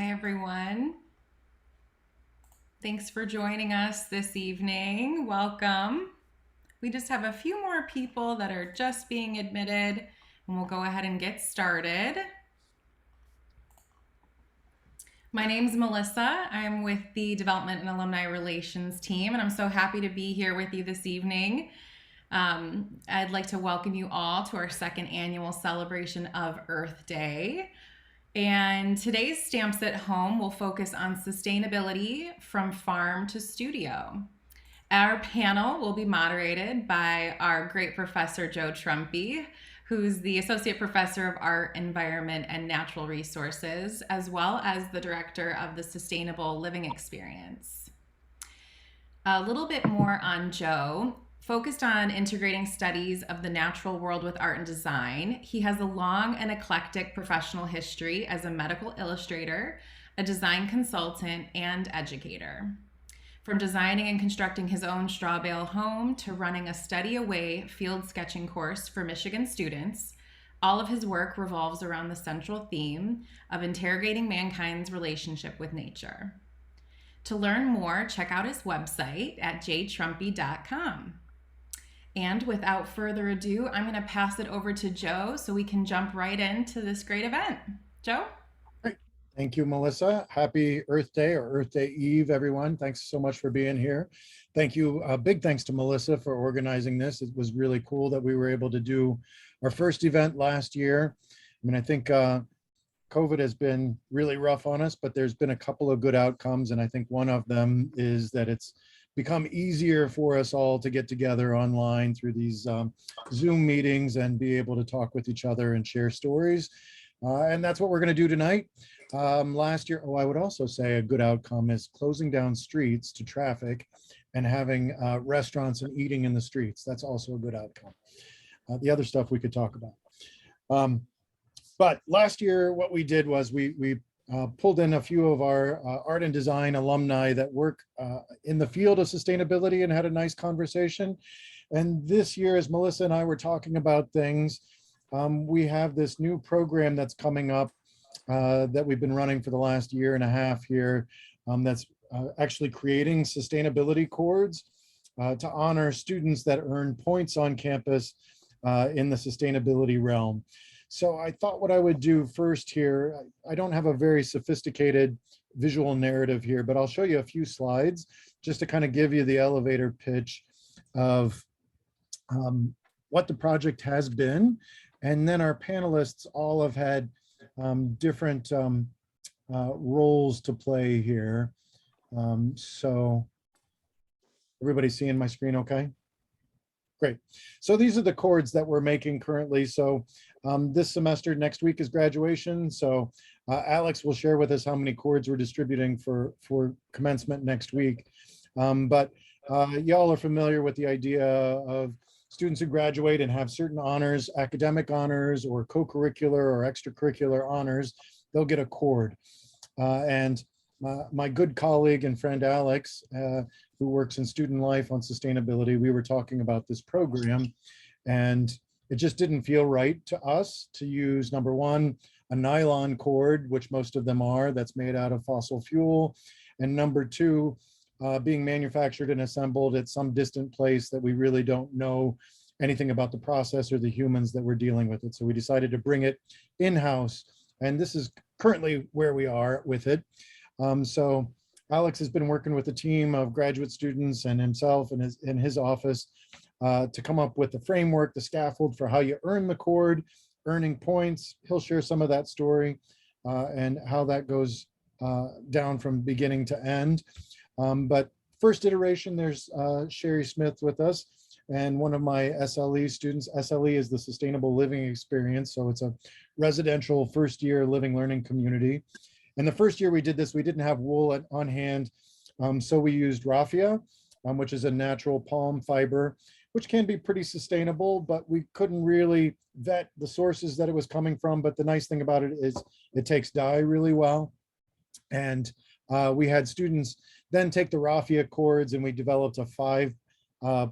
Hi, everyone. Thanks for joining us this evening. Welcome. We just have a few more people that are just being admitted, and we'll go ahead and get started. My name's Melissa. I'm with the Development and Alumni Relations team, and I'm so happy to be here with you this evening. I'd like to welcome you all to our second annual celebration of Earth Day. And today's Stamps at Home will focus on sustainability from farm to studio. Our panel will be moderated by our great professor, Joe Trumpey, who's the Associate Professor of Art, Environment, and Natural Resources, as well as the Director of the Sustainable Living Experience. A little bit more on Joe. Focused on integrating studies of the natural world with art and design, he has a long and eclectic professional history as a medical illustrator, a design consultant, and educator. From designing and constructing his own straw bale home to running a study away field sketching course for Michigan students, all of his work revolves around the central theme of interrogating mankind's relationship with nature. To learn more, check out his website at jtrumpey.com. And without further ado, I'm going to pass it over to Joe so we can jump right into this great event. Joe? Great. Thank you, Melissa. Happy Earth Day or Earth Day Eve, everyone. Thanks so much for being here. Thank you. Big thanks to Melissa for organizing this. It was really cool that we were able to do our first event last year. I mean, I think COVID has been really rough on us, but there's been a couple of good outcomes. And I think one of them is that it's become easier for us all to get together online through these Zoom meetings and be able to talk with each other and share stories. And that's what we're going to do tonight. Last year, I would also say a good outcome is closing down streets to traffic and having restaurants and eating in the streets. That's also a good outcome. The other stuff we could talk about. But last year, what we did was we pulled in a few of our art and design alumni that work in the field of sustainability and had a nice conversation. And this year, as Melissa and I were talking about things, we have this new program that's coming up that we've been running for the last year and a half here that's actually creating sustainability cords to honor students that earn points on campus in the sustainability realm. So I thought what I would do first here, I don't have a very sophisticated visual narrative here, but I'll show you a few slides just to kind of give you the elevator pitch of what the project has been. And then our panelists all have had different roles to play here. So everybody's seeing my screen okay? Great. So these are the cords that we're making currently. So this semester, next week is graduation. So Alex will share with us how many cords we're distributing for commencement next week. But y'all are familiar with the idea of students who graduate and have certain honors, academic honors or co-curricular or extracurricular honors, they'll get a cord. And my good colleague and friend Alex, who works in student life on sustainability, we were talking about this program, and it just didn't feel right to us to use, number one, a nylon cord, which most of them are, that's made out of fossil fuel, and number two, being manufactured and assembled at some distant place that we really don't know anything about the process or the humans that we're dealing with it. So we decided to bring it in-house, and this is currently where we are with it. So Alex has been working with a team of graduate students and himself and in his office to come up with the framework, the scaffold for how you earn the cord, earning points. He'll share some of that story and how that goes down from beginning to end. But first iteration, there's Sherry Smith with us and one of my SLE students. SLE is the Sustainable Living Experience. So it's a residential first year living learning community. And the first year we did this, we didn't have wool on hand. So we used raffia, which is a natural palm fiber, which can be pretty sustainable, but we couldn't really vet the sources that it was coming from. But the nice thing about it is it takes dye really well. And we had students then take the raffia cords and we developed a 5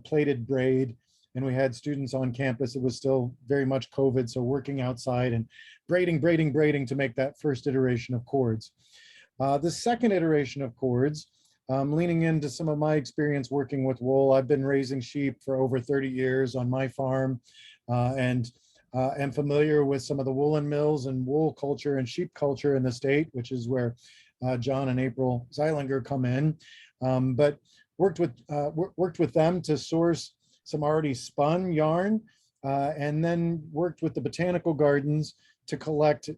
plated braid. And we had students on campus. It was still very much COVID, so working outside and braiding to make that first iteration of cords. The second iteration of cords, leaning into some of my experience working with wool. I've been raising sheep for over 30 years on my farm, and am familiar with some of the woolen mills and wool culture and sheep culture in the state, which is where John and April Zeilinger come in. But worked with them to source some already spun yarn, and then worked with the botanical gardens to collect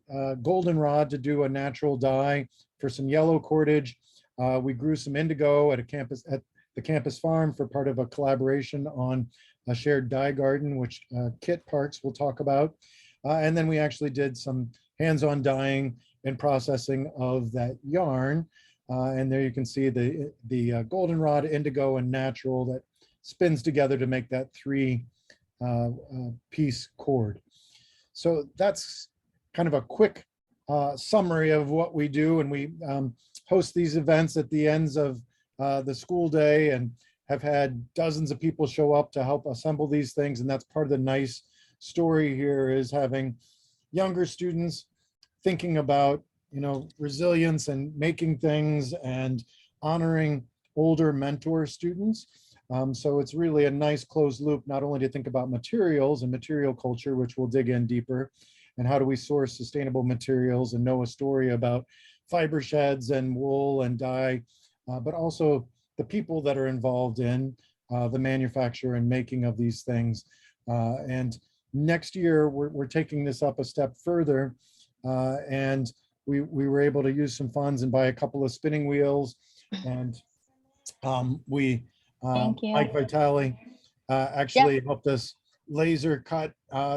goldenrod to do a natural dye for some yellow cordage. We grew some indigo at the campus farm for part of a collaboration on a shared dye garden, which Kit Parks will talk about. And then we actually did some hands-on dyeing and processing of that yarn. And there you can see the goldenrod, indigo, and natural that spins together to make that three piece cord. So that's kind of a quick summary of what we do. And we host these events at the ends of the school day and have had dozens of people show up to help assemble these things. And that's part of the nice story here, is having younger students thinking about, resilience and making things and honoring older mentor students. So it's really a nice closed loop, not only to think about materials and material culture, which we'll dig in deeper, and how do we source sustainable materials and know a story about fiber sheds and wool and dye, but also the people that are involved in the manufacture and making of these things. And next year, we're taking this up a step further, and we were able to use some funds and buy a couple of spinning wheels. And Mike Vitale actually helped us laser cut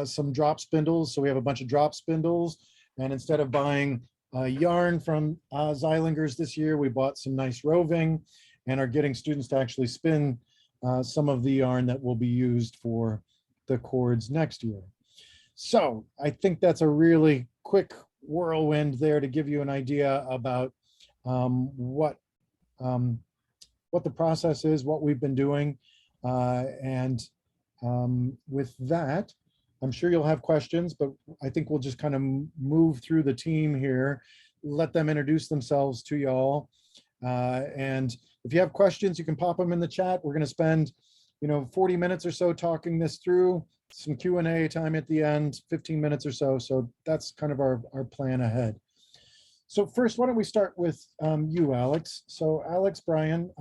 some drop spindles. So we have a bunch of drop spindles. And instead of buying yarn from Zeilinger's this year, we bought some nice roving and are getting students to actually spin some of the yarn that will be used for the cords next year. So I think that's a really quick whirlwind there to give you an idea about what the process is, what we've been doing. And with that, I'm sure you'll have questions, but I think we'll just kind of move through the team here, let them introduce themselves to y'all. And if you have questions, you can pop them in the chat. We're going to spend 40 minutes or so talking this through, some Q&A time at the end, 15 minutes or so. So that's kind of our plan ahead. So first, why don't we start with you, Alex? So Alex Bryan,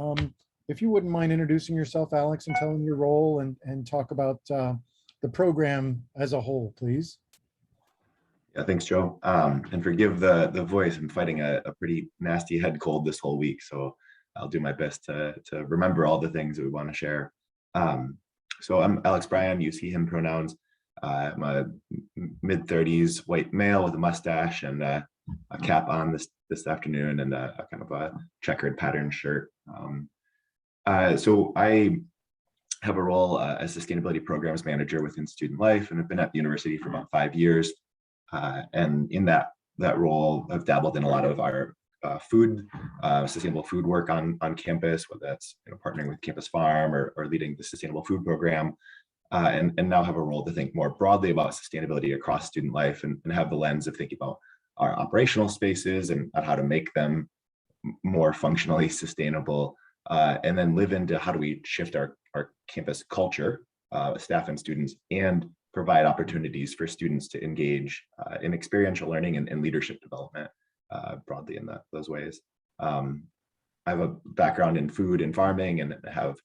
if you wouldn't mind introducing yourself, Alex, and telling your role and talk about the program as a whole, please. Yeah, thanks, Joe. And forgive the voice. I'm fighting a pretty nasty head cold this whole week, so I'll do my best to remember all the things that we want to share. So I'm Alex Bryan, use he, him pronouns. I'm a mid-30s white male with a mustache and a cap on this afternoon and a kind of a checkered pattern shirt. So I have a role as sustainability programs manager within student life, and I've been at the university for about 5 years. And in that role, I've dabbled in a lot of our sustainable food work on campus, whether that's partnering with Campus Farm or leading the sustainable food program, and now have a role to think more broadly about sustainability across student life and have the lens of thinking about our operational spaces and how to make them more functionally sustainable, and then live into how do we shift our campus culture, staff and students, and provide opportunities for students to engage in experiential learning and leadership development broadly in those ways. I have a background in food and farming and have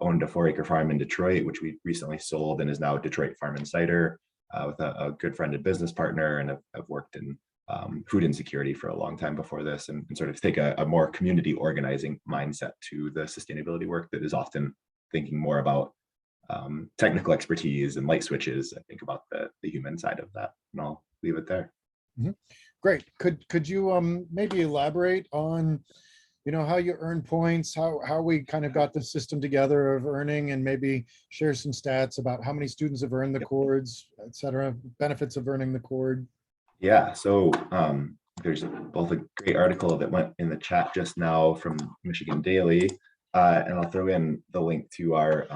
owned a 4-acre farm in Detroit, which we recently sold and is now Detroit Farm and Cider with a good friend and business partner, and I've worked in food insecurity for a long time before this, and sort of take a more community organizing mindset to the sustainability work that is often thinking more about technical expertise and light switches. I think about the human side of that, and I'll leave it there. Mm-hmm. Great. Could you maybe elaborate on how you earn points, how we kind of got the system together of earning, and maybe share some stats about how many students have earned the cords, et cetera, benefits of earning the cord? Yeah, so there's both a great article that went in the chat just now from Michigan Daily, and I'll throw in the link to our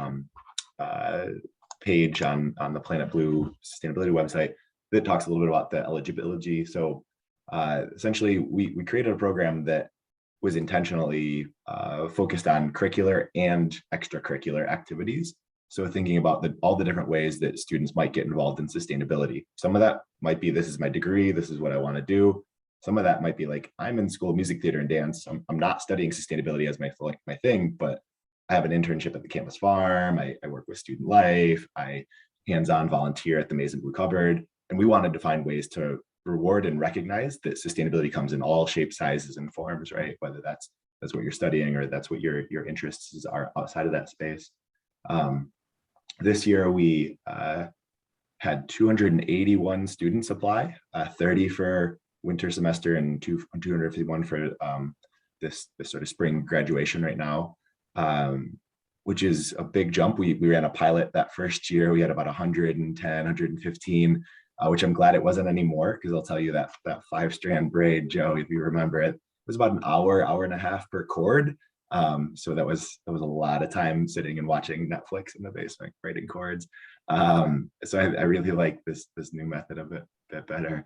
page on the Planet Blue sustainability website that talks a little bit about the eligibility. So Essentially, we created a program that was intentionally focused on curricular and extracurricular activities. So thinking about all the different ways that students might get involved in sustainability. Some of that might be, this is my degree, this is what I want to do. Some of that might be like, I'm in school of music, theater, and dance. I'm not studying sustainability as my thing, but I have an internship at the campus farm. I work with student life. I hands-on volunteer at the Maize and Blue Cupboard. And we wanted to find ways to reward and recognize that sustainability comes in all shapes, sizes, and forms, right? Whether that's what you're studying or that's what your interests are outside of that space. This year we had 281 students apply, 30 for winter semester and 251 for this sort of spring graduation right now, which is a big jump. We ran a pilot that first year. We had about 110, 115, which I'm glad it wasn't anymore, because I'll tell you that 5-strand braid, Joe, if you remember it, was about an hour and a half per cord. So that was a lot of time sitting and watching Netflix in the basement, braiding cords. So I really like this new method a bit better.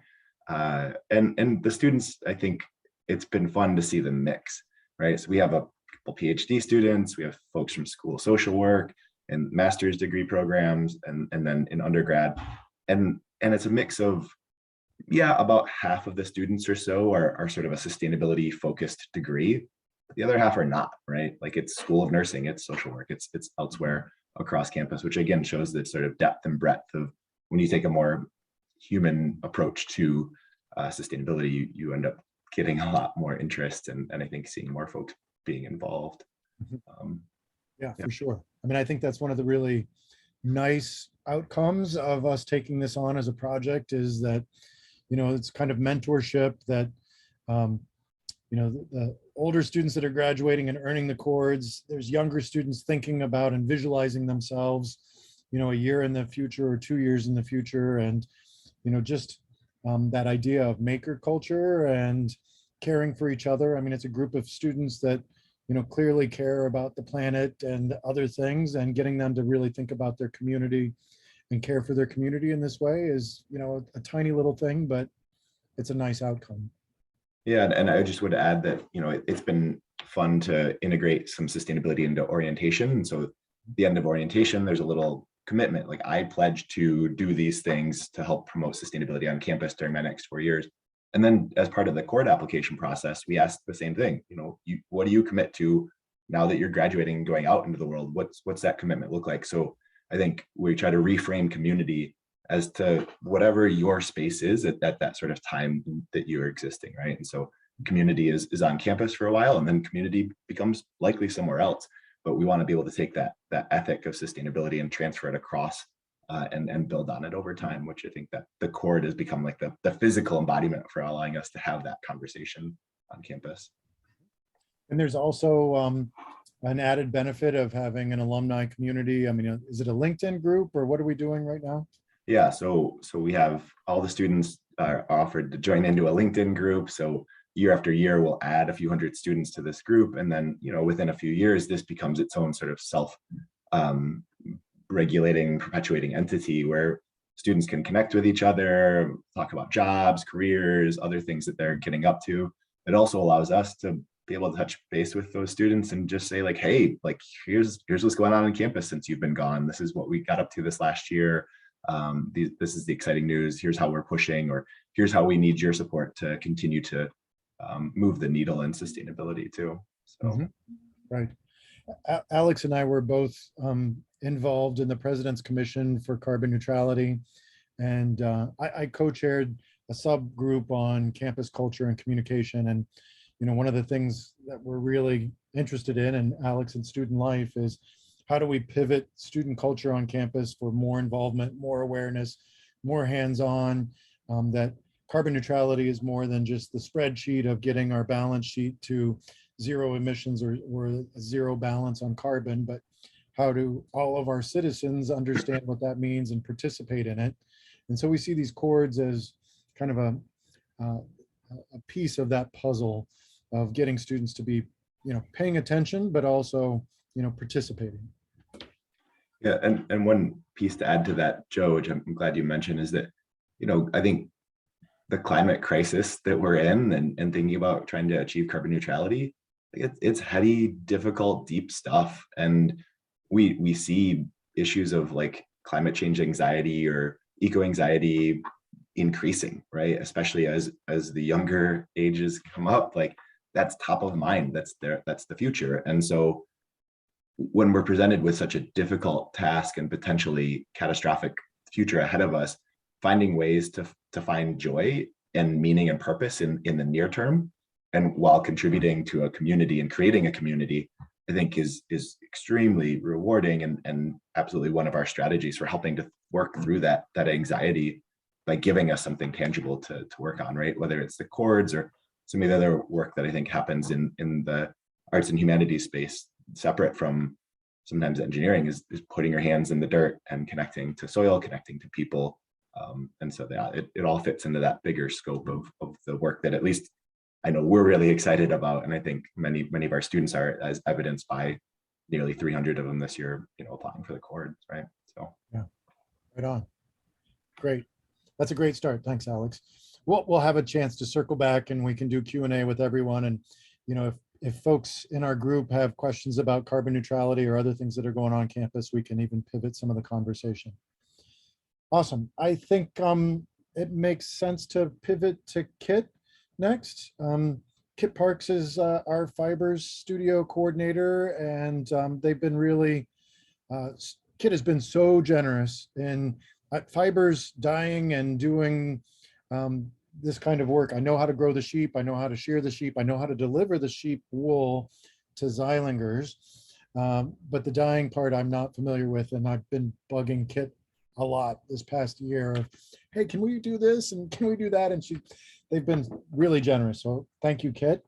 And the students, I think it's been fun to see the mix, right? So we have a couple PhD students, we have folks from school of social work and master's degree programs, and then in undergrad. And it's a mix of, about half of the students or so are sort of a sustainability focused degree. The other half are not, right? Like, it's School of Nursing, it's social work, it's elsewhere across campus, which again shows the sort of depth and breadth of when you take a more human approach to sustainability, you end up getting a lot more interest and I think seeing more folks being involved. Yeah, for sure. I mean, I think that's one of the really nice outcomes of us taking this on as a project, is that, it's kind of mentorship that, the older students that are graduating and earning the cords, there's younger students thinking about and visualizing themselves, a year in the future or 2 years in the future. And, just that idea of maker culture and caring for each other. I mean, it's a group of students that, clearly care about the planet and other things, and getting them to really think about their community and care for their community in this way is, a tiny little thing, but it's a nice outcome. Yeah, and I just would add that, it's been fun to integrate some sustainability into orientation. And so at the end of orientation, there's a little commitment. Like, I pledge to do these things to help promote sustainability on campus during my next 4 years. And then as part of the cord application process, we ask the same thing. What do you commit to now that you're graduating and going out into the world? What's that commitment look like? So I think we try to reframe community as to whatever your space is at that sort of time that you're existing, right? And so community is on campus for a while, and then community becomes likely somewhere else. But we want to be able to take that ethic of sustainability and transfer it across and build on it over time, which I think that the cord has become like the physical embodiment for allowing us to have that conversation on campus. And there's also an added benefit of having an alumni community. I mean, is it a LinkedIn group, or what are we doing right now? Yeah, so we have all the students are offered to join into a LinkedIn group. So year after year, we'll add a few hundred students to this group. And then, within a few years, this becomes its own sort of self-regulating, perpetuating entity where students can connect with each other, talk about jobs, careers, other things that they're getting up to. It also allows us to be able to touch base with those students and just say, like, hey, like, here's what's going on campus since you've been gone. This is what we got up to this last year. This is the exciting news. Here's how we're pushing, or here's how we need your support to continue to move the needle in sustainability too. So, Right. Alex and I were both involved in the President's Commission for Carbon Neutrality, and I co-chaired a subgroup on campus culture and communication. And one of the things that we're really interested in, and Alex, in student life, is how do we pivot student culture on campus for more involvement, more awareness, more hands-on, that carbon neutrality is more than just the spreadsheet of getting our balance sheet to zero emissions or zero balance on carbon, but how do all of our citizens understand what that means and participate in it? And so we see these cords as kind of a piece of that puzzle of getting students to be, paying attention, but also, participating. Yeah, and one piece to add to that, Joe, which I'm glad you mentioned, is that, I think the climate crisis that we're in and thinking about trying to achieve carbon neutrality, it's heady, difficult, deep stuff. And we see issues of like climate change anxiety or eco anxiety increasing, right? Especially as the younger ages come up, like that's top of mind. That's the future. And so when we're presented with such a difficult task and potentially catastrophic future ahead of us, finding ways to find joy and meaning and purpose in the near term, and while contributing to a community and creating a community, I think is extremely rewarding and absolutely one of our strategies for helping to work through that anxiety by giving us something tangible to work on, right? Whether it's the chords or some of the other work that I think happens in the arts and humanities space, separate from sometimes engineering, is putting your hands in the dirt and connecting to soil, connecting to people. And so it all fits into that bigger scope of the work that at least I know we're really excited about. And I think many of our students are, as evidenced by nearly 300 of them this year, applying for the chords, right? So yeah, right on. Great. That's a great start. Thanks, Alex. We'll have a chance to circle back and we can do Q&A with everyone. And, if folks in our group have questions about carbon neutrality or other things that are going on campus, we can even pivot some of the conversation. Awesome. I think it makes sense to pivot to Kit next. Kit Parks is our Fibers studio coordinator, and they've been really, Kit has been so generous in Fibers dyeing and doing this kind of work. I know how to grow the sheep. I know how to shear the sheep. I know how to deliver the sheep wool to Zeilingers. But the dyeing part I'm not familiar with, and I've been bugging Kit a lot this past year of, hey, can we do this and can we do that? And they've been really generous. So thank you, Kit.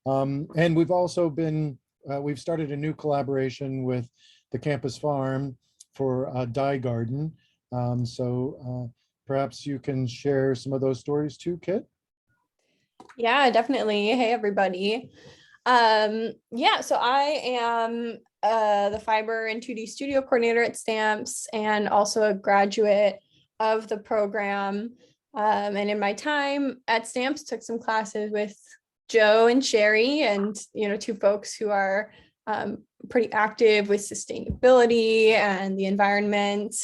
And we've also been, we've started a new collaboration with the campus farm for a dye garden. So perhaps you can share some of those stories too, Kit? Yeah, definitely. Hey, everybody. Yeah, so I am the Fiber and 2D studio coordinator at Stamps and also a graduate of the program. And in my time at Stamps, took some classes with Joe and Sherry, and two folks who are pretty active with sustainability and the environment.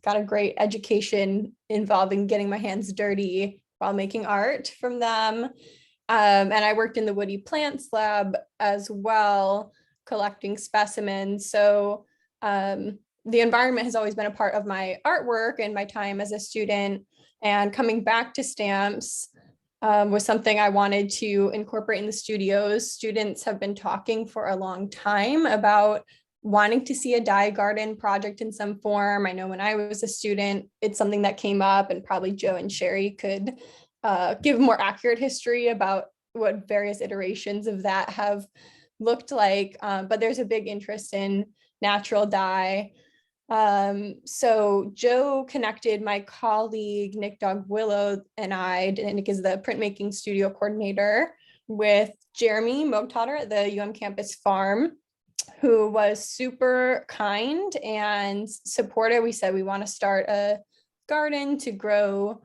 Got a great education involving getting my hands dirty while making art from them. And I worked in the Woody Plants Lab as well, collecting specimens. So the environment has always been a part of my artwork and my time as a student. And coming back to Stamps was something I wanted to incorporate in the studios. Students have been talking for a long time about wanting to see a dye garden project in some form. I know when I was a student, it's something that came up, and probably Joe and Sherry could give more accurate history about what various iterations of that have looked like. But there's a big interest in natural dye. So Joe connected my colleague, Nick Dog-Willow, and I, and Nick is the printmaking studio coordinator, with Jeremy Mogtotter at the UM campus farm, who was super kind and supportive. We said we want to start a garden to grow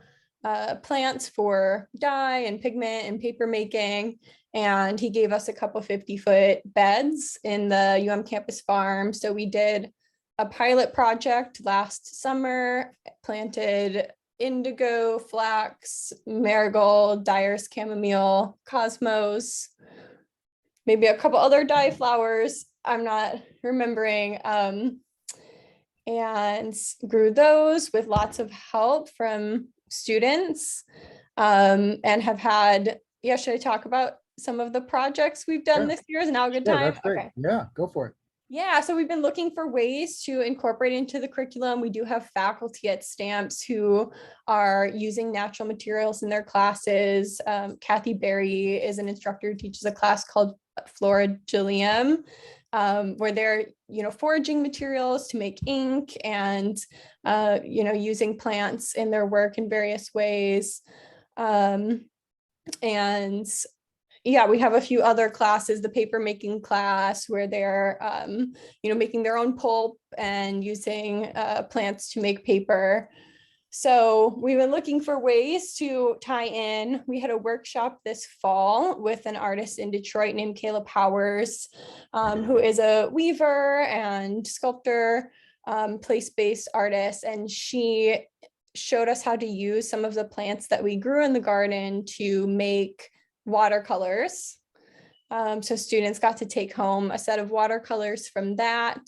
plants for dye and pigment and paper making. And he gave us a couple 50-foot beds in the UM campus farm. So we did a pilot project last summer, planted indigo, flax, marigold, dyer's chamomile, cosmos, maybe a couple other dye flowers I'm not remembering, and grew those with lots of help from students, and have had, should I talk about some of the projects we've done this year? Is now a good time? That's great. Okay. Yeah, go for it. Yeah, so we've been looking for ways to incorporate into the curriculum. We do have faculty at Stamps who are using natural materials in their classes. Kathy Berry is an instructor who teaches a class called Florigillium, where they're, foraging materials to make ink and, using plants in their work in various ways. And we have a few other classes, the paper making class, where they're, making their own pulp and using plants to make paper. So we've been looking for ways to tie in. We had a workshop this fall with an artist in Detroit named Kayla Powers, who is a weaver and sculptor, place-based artist. And she showed us how to use some of the plants that we grew in the garden to make watercolors. So students got to take home a set of watercolors from that.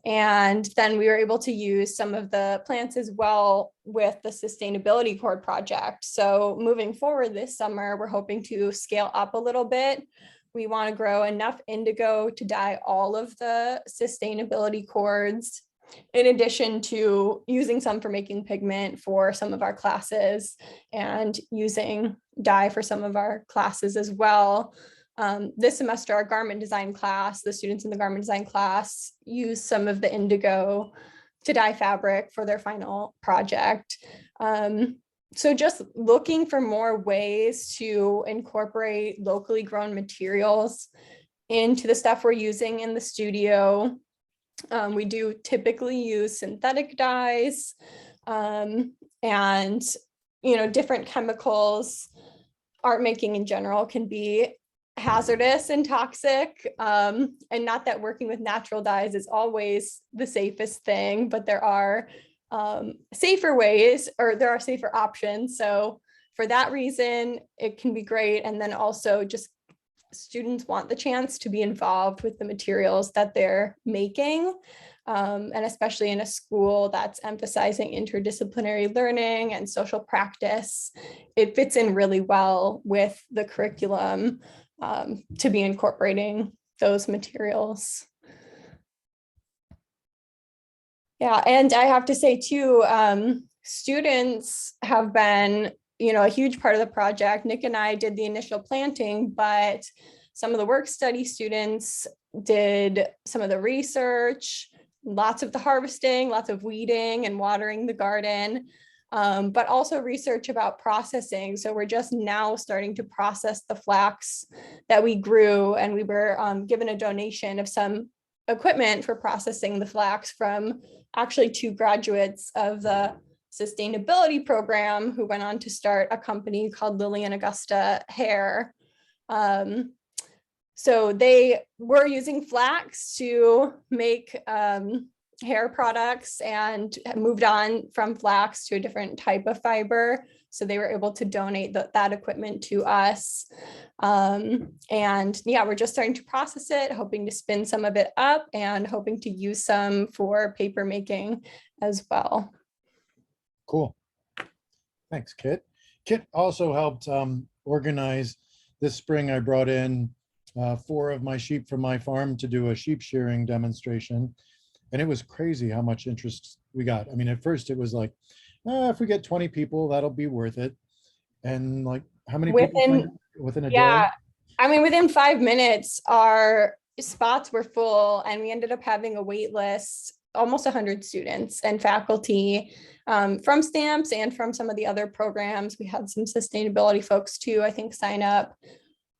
And then we were able to use some of the plants as well with the sustainability cord project. So moving forward this summer, we're hoping to scale up a little bit. We want to grow enough indigo to dye all of the sustainability cords, in addition to using some for making pigment for some of our classes and using dye for some of our classes as well. This semester, our garment design class, the students in the garment design class use some of the indigo to dye fabric for their final project. So just looking for more ways to incorporate locally grown materials into the stuff we're using in the studio. We do typically use synthetic dyes, and different chemicals. Art making in general can be hazardous and toxic, and not that working with natural dyes is always the safest thing, but there are safer ways, or there are safer options. So for that reason, it can be great. And then also just students want the chance to be involved with the materials that they're making. And especially in a school that's emphasizing interdisciplinary learning and social practice, it fits in really well with the curriculum to be incorporating those materials. Yeah, and I have to say too, students have been, a huge part of the project. Nick and I did the initial planting, but some of the work study students did some of the research, lots of the harvesting, lots of weeding and watering the garden, but also research about processing. So we're just now starting to process the flax that we grew, and we were given a donation of some equipment for processing the flax from actually 2 graduates of the sustainability program who went on to start a company called Lily and Augusta Hair. So they were using flax to make hair products and moved on from flax to a different type of fiber. So they were able to donate that equipment to us. And yeah, we're just starting to process it, hoping to spin some of it up and hoping to use some for paper making as well. Cool. Thanks, Kit. Kit also helped organize this spring. I brought in 4 of my sheep from my farm to do a sheep shearing demonstration. And it was crazy how much interest we got. I mean, at first it was like, if we get 20 people, that'll be worth it. And like, how many people within a day? I mean, within 5 minutes, our spots were full, and we ended up having a wait list, almost 100 students and faculty from Stamps and from some of the other programs. We had some sustainability folks too, I think, sign up.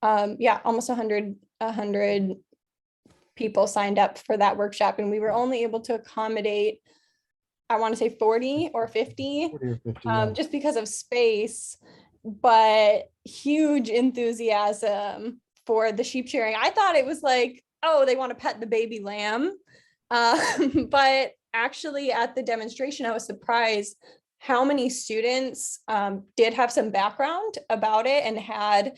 Almost 100 people signed up for that workshop, and we were only able to accommodate, I want to say 40 or 50, 40 or 50, yeah. Just because of space, but huge enthusiasm for the sheep shearing. I thought it was like, oh, they want to pet the baby lamb. But actually at the demonstration, I was surprised how many students did have some background about it and had,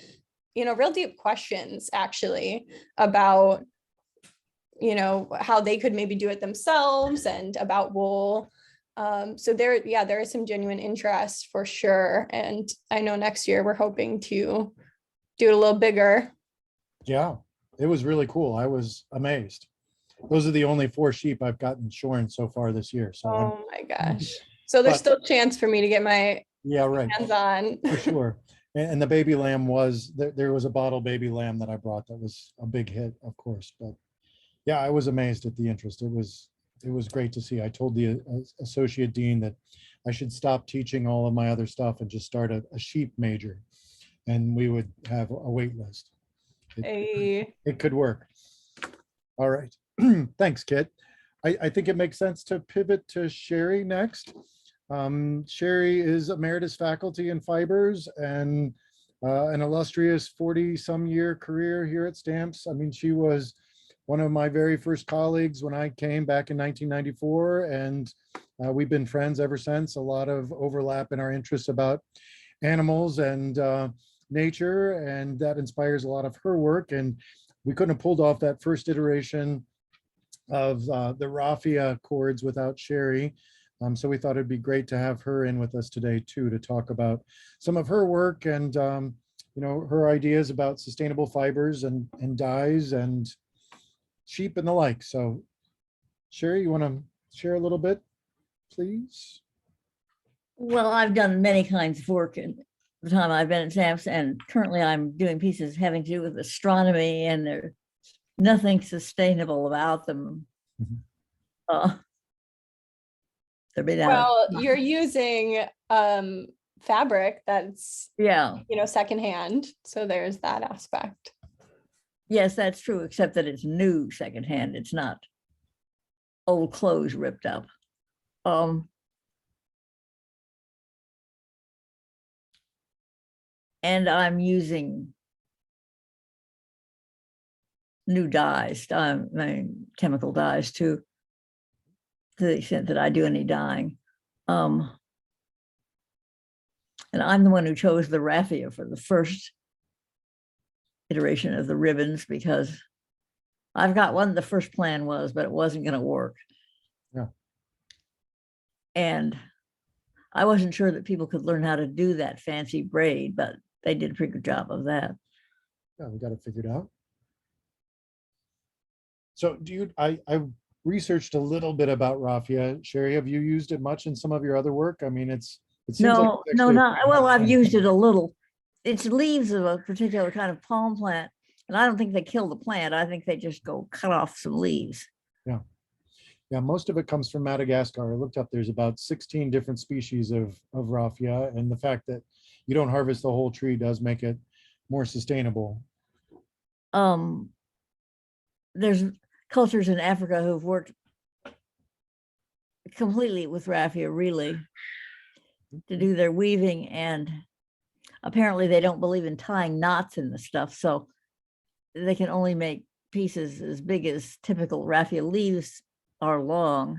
real deep questions actually about, how they could maybe do it themselves and about wool. So there is some genuine interest for sure. And I know next year we're hoping to do it a little bigger. Yeah, it was really cool. I was amazed. Those are the only 4 sheep I've gotten shorn so far this year. So oh my gosh. So there's still a chance for me to get my hands on. For sure. And the baby lamb was, there was a bottle baby lamb that I brought that was a big hit, of course. But yeah, I was amazed at the interest. It was great to see. I told the associate dean that I should stop teaching all of my other stuff and just start a sheep major, and we would have a wait list. It could work. All right. Thanks, Kit. I think it makes sense to pivot to Sherry next. Sherry is emeritus faculty in fibers and an illustrious 40-some-year career here at Stamps. I mean, she was one of my very first colleagues when I came back in 1994, and we've been friends ever since. A lot of overlap in our interests about animals and nature, and that inspires a lot of her work. And we couldn't have pulled off that first iteration of the raffia cords without Sherry. So we thought it'd be great to have her in with us today too, to talk about some of her work and you know, her ideas about sustainable fibers and dyes and sheep and the like. So Sherry, you want to share a little bit, please? Well, I've done many kinds of work in the time I've been at SAMS, and currently I'm doing pieces having to do with astronomy, and there's nothing sustainable about them. They're made out Well, you're using fabric that's, yeah, you know, secondhand. So there's that aspect. yes, that's true, except that it's new secondhand. It's not old clothes ripped up. And I'm using new dyes, chemical dyes too, to the extent that I do any dyeing. And I'm the one who chose the raffia for the first iteration of the ribbons, because I've got one, the first plan was, but it wasn't going to work. Yeah. And I wasn't sure that people could learn how to do that fancy braid, but they did a pretty good job of that. Yeah, we got it figured out. So do you, I researched a little bit about raffia. Sherry, have you used it much in some of your other work? I mean, it seems like No, it's no, actually- not, well, I've used it a little. It's leaves of a particular kind of palm plant. And I don't think they kill the plant. I think they just go cut off some leaves. Yeah, most of it comes from Madagascar. I looked up, there's about 16 different species of raffia, and the fact that you don't harvest the whole tree does make it more sustainable. There's cultures in Africa who've worked completely with raffia, really, to do their weaving, and apparently they don't believe in tying knots in the stuff, so they can only make pieces as big as typical raffia leaves are long,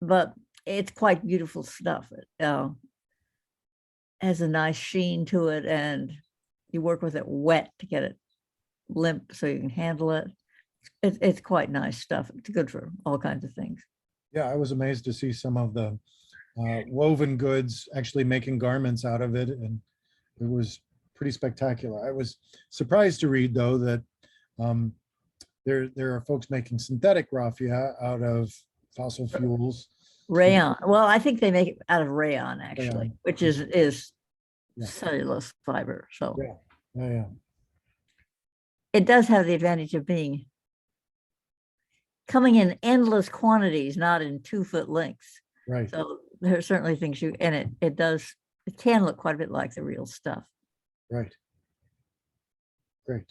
but it's quite beautiful stuff. It has a nice sheen to it, and you work with it wet to get it limp so you can handle it. It's quite nice stuff. It's good for all kinds of things. Yeah, I was amazed to see some of the woven goods actually making garments out of it, and it was pretty spectacular. I was surprised to read, though, that there are folks making synthetic raffia out of fossil fuels. Rayon. Well, I think they make it out of rayon, actually, Rayon. which is Yeah. cellulose fiber. So Yeah. it does have the advantage of being coming in endless quantities, not in 2-foot lengths. Right. So there are certainly things and it can look quite a bit like the real stuff. Right. Great.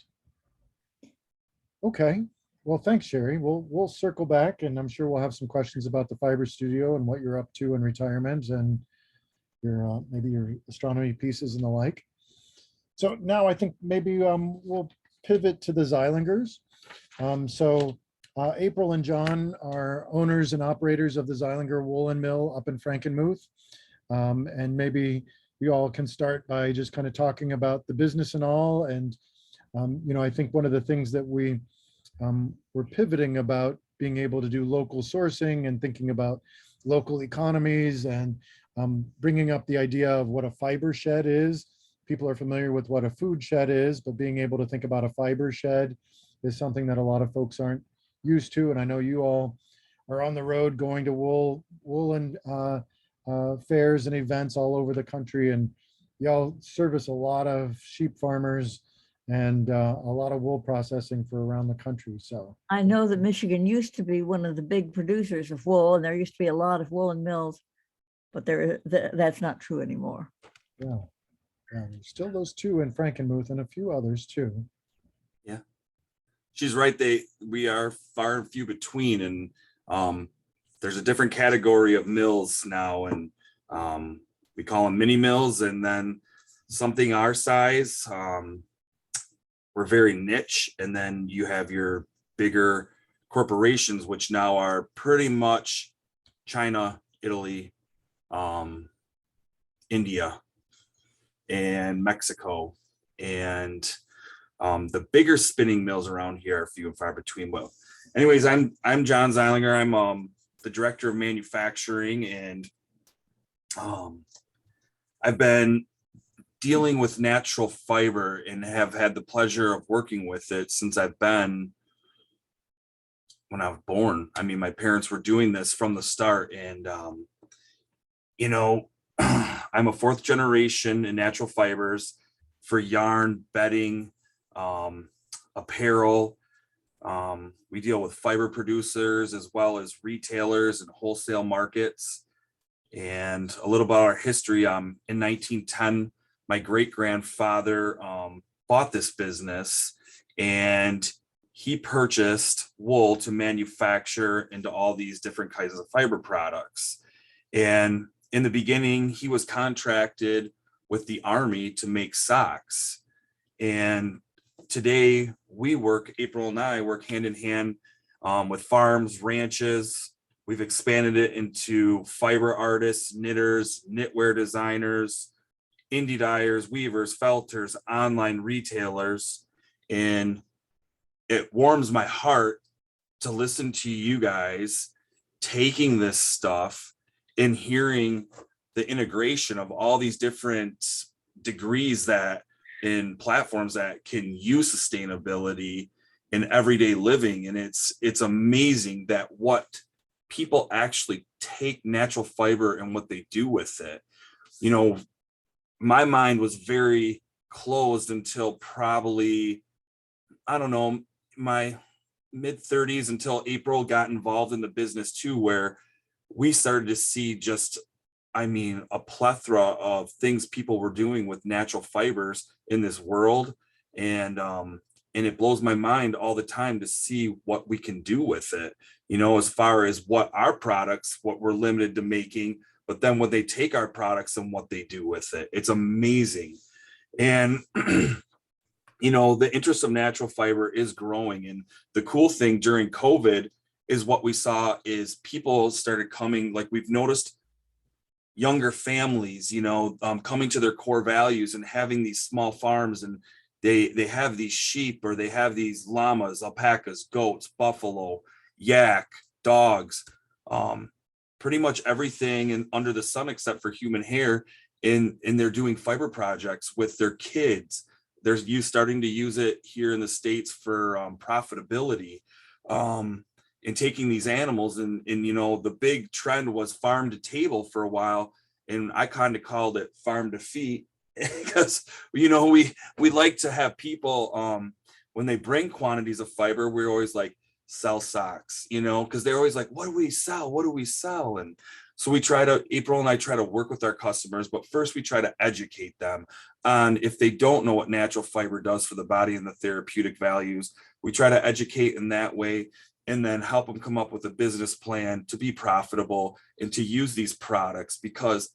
Okay. Well, thanks, Sherry. We'll circle back, and I'm sure we'll have some questions about the Fiber Studio and what you're up to in retirement and your maybe your astronomy pieces and the like. So now I think maybe we'll pivot to the Xylingers. April and John are owners and operators of the Xylinger Woolen Mill up in Frankenmuth. And maybe you all can start by just kind of talking about the business and all. And, you know, I think one of the things that we're pivoting about being able to do local sourcing and thinking about local economies and bringing up the idea of what a fiber shed is. People are familiar with what a food shed is, but being able to think about a fiber shed is something that a lot of folks aren't used to. And I know you all are on the road going to woolen fairs and events all over the country, and y'all service a lot of sheep farmers and a lot of wool processing for around the country. So I know that Michigan used to be one of the big producers of wool, and there used to be a lot of woolen mills, but that's not true anymore. yeah, there's still those two in Frankenmuth and a few others too. She's right. We are far and few between. And there's a different category of mills now, and we call them mini mills, and then something our size, we're very niche, and then you have your bigger corporations, which now are pretty much China, Italy, India, and Mexico. And the bigger spinning mills around here are few and far between. Well, anyways, I'm John Zeilinger. I'm the director of manufacturing, and I've been dealing with natural fiber and have had the pleasure of working with it since when I was born. I mean, my parents were doing this from the start, and I'm a fourth generation in natural fibers for yarn, bedding, apparel. We deal with fiber producers as well as retailers and wholesale markets. And a little about our history. In 1910, my great-grandfather bought this business, and he purchased wool to manufacture into all these different kinds of fiber products. And in the beginning, he was contracted with the Army to make socks. And today April and I work hand in hand with farms, ranches. We've expanded it into fiber artists, knitters, knitwear designers, indie dyers, weavers, felters, online retailers. And it warms my heart to listen to you guys taking this stuff and hearing the integration of all these different degrees that in platforms that can use sustainability in everyday living. And it's amazing that what people actually take natural fiber and what they do with it. My mind was very closed until probably, I don't know, my mid 30s, until April got involved in the business too, where we started to see a plethora of things people were doing with natural fibers in this world. And it blows my mind all the time to see what we can do with it, as far as what we're limited to making, but then when they take our products and what they do with it, it's amazing. And, the interest of natural fiber is growing. And the cool thing during COVID is what we saw is people started coming, like we've noticed younger families, coming to their core values and having these small farms, and they have these sheep, or they have these llamas, alpacas, goats, buffalo, yak, dogs, pretty much everything and under the sun except for human hair. And they're doing fiber projects with their kids. There's starting to use it here in the States for profitability, and taking these animals and the big trend was farm to table for a while. And I kind of called it farm to feet because, we like to have people, when they bring quantities of fiber, we're always like, sell socks, because they're always like, what do we sell? What do we sell? And so April and I try to work with our customers, but first we try to educate them on, if they don't know what natural fiber does for the body and the therapeutic values, we try to educate in that way, and then help them come up with a business plan to be profitable and to use these products, because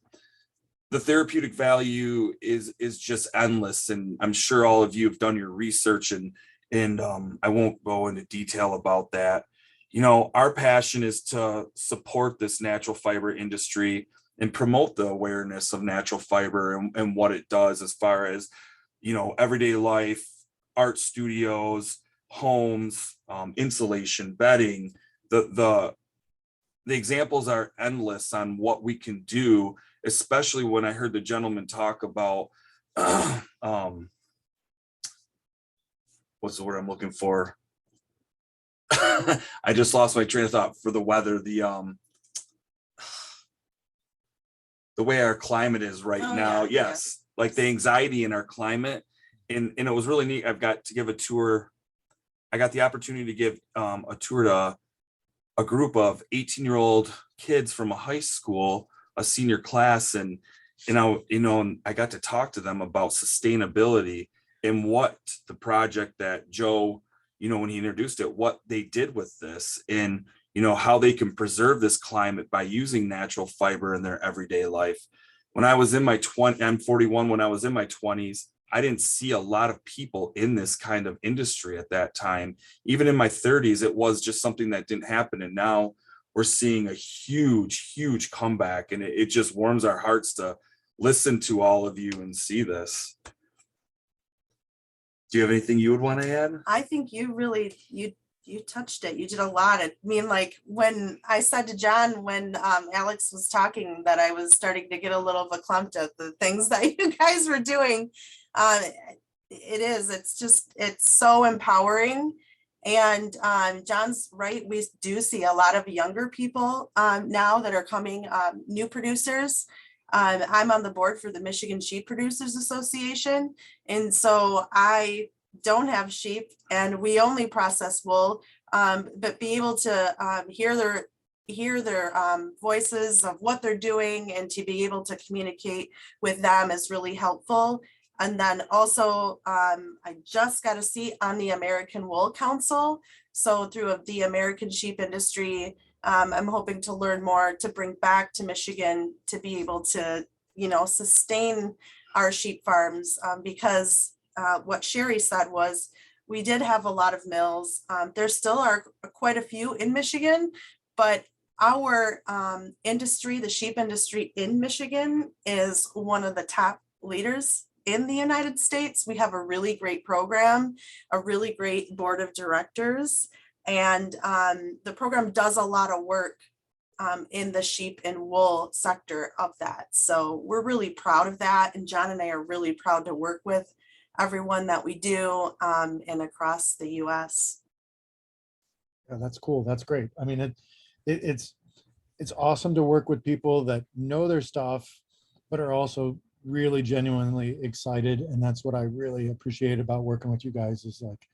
the therapeutic value is just endless. And I'm sure all of you have done your research, and I won't go into detail about that. Our passion is to support this natural fiber industry and promote the awareness of natural fiber and what it does as far as, everyday life, art studios, homes, insulation, bedding. The examples are endless on what we can do, especially when I heard the gentleman talk about, what's the word I'm looking for? I just lost my train of thought for the weather. The way our climate is right now. Yeah. Yes. Like the anxiety in our climate. And it was really neat. I've got to give a tour. I got the opportunity to give a tour to a group of 18-year-old kids from a high school, a senior class. And, I got to talk to them about sustainability and what the project that Joe, when he introduced it, what they did with this. And, how they can preserve this climate by using natural fiber in their everyday life. When I was in my 20s, I'm 41, when I was in my 20s, I didn't see a lot of people in this kind of industry at that time. Even in my 30s, it was just something that didn't happen. And now we're seeing a huge comeback, and it just warms our hearts to listen to all of you and see this. Do you have anything you would want to add? I think you touched it. You did a lot. I mean, like when I said to John, when Alex was talking, that I was starting to get a little verklempt at the things that you guys were doing. It's so empowering. And John's right. We do see a lot of younger people now that are coming, new producers. I'm on the board for the Michigan Sheep Producers Association. And so I don't have sheep and we only process wool, but be able to hear their voices of what they're doing and to be able to communicate with them is really helpful. And then also, I just got a seat on the American Wool Council. So through the American sheep industry, I'm hoping to learn more to bring back to Michigan to be able to, sustain our sheep farms, because what Sherry said was we did have a lot of mills. There still are quite a few in Michigan, but our industry, the sheep industry in Michigan, is one of the top leaders in the United States. We have a really great program, a really great board of directors, and the program does a lot of work in the sheep and wool sector of that. So we're really proud of that. And John and I are really proud to work with everyone that we do and across the US. Yeah, that's cool. That's great. I mean, it's awesome to work with people that know their stuff, but are also really genuinely excited. And that's what I really appreciate about working with you guys, is like,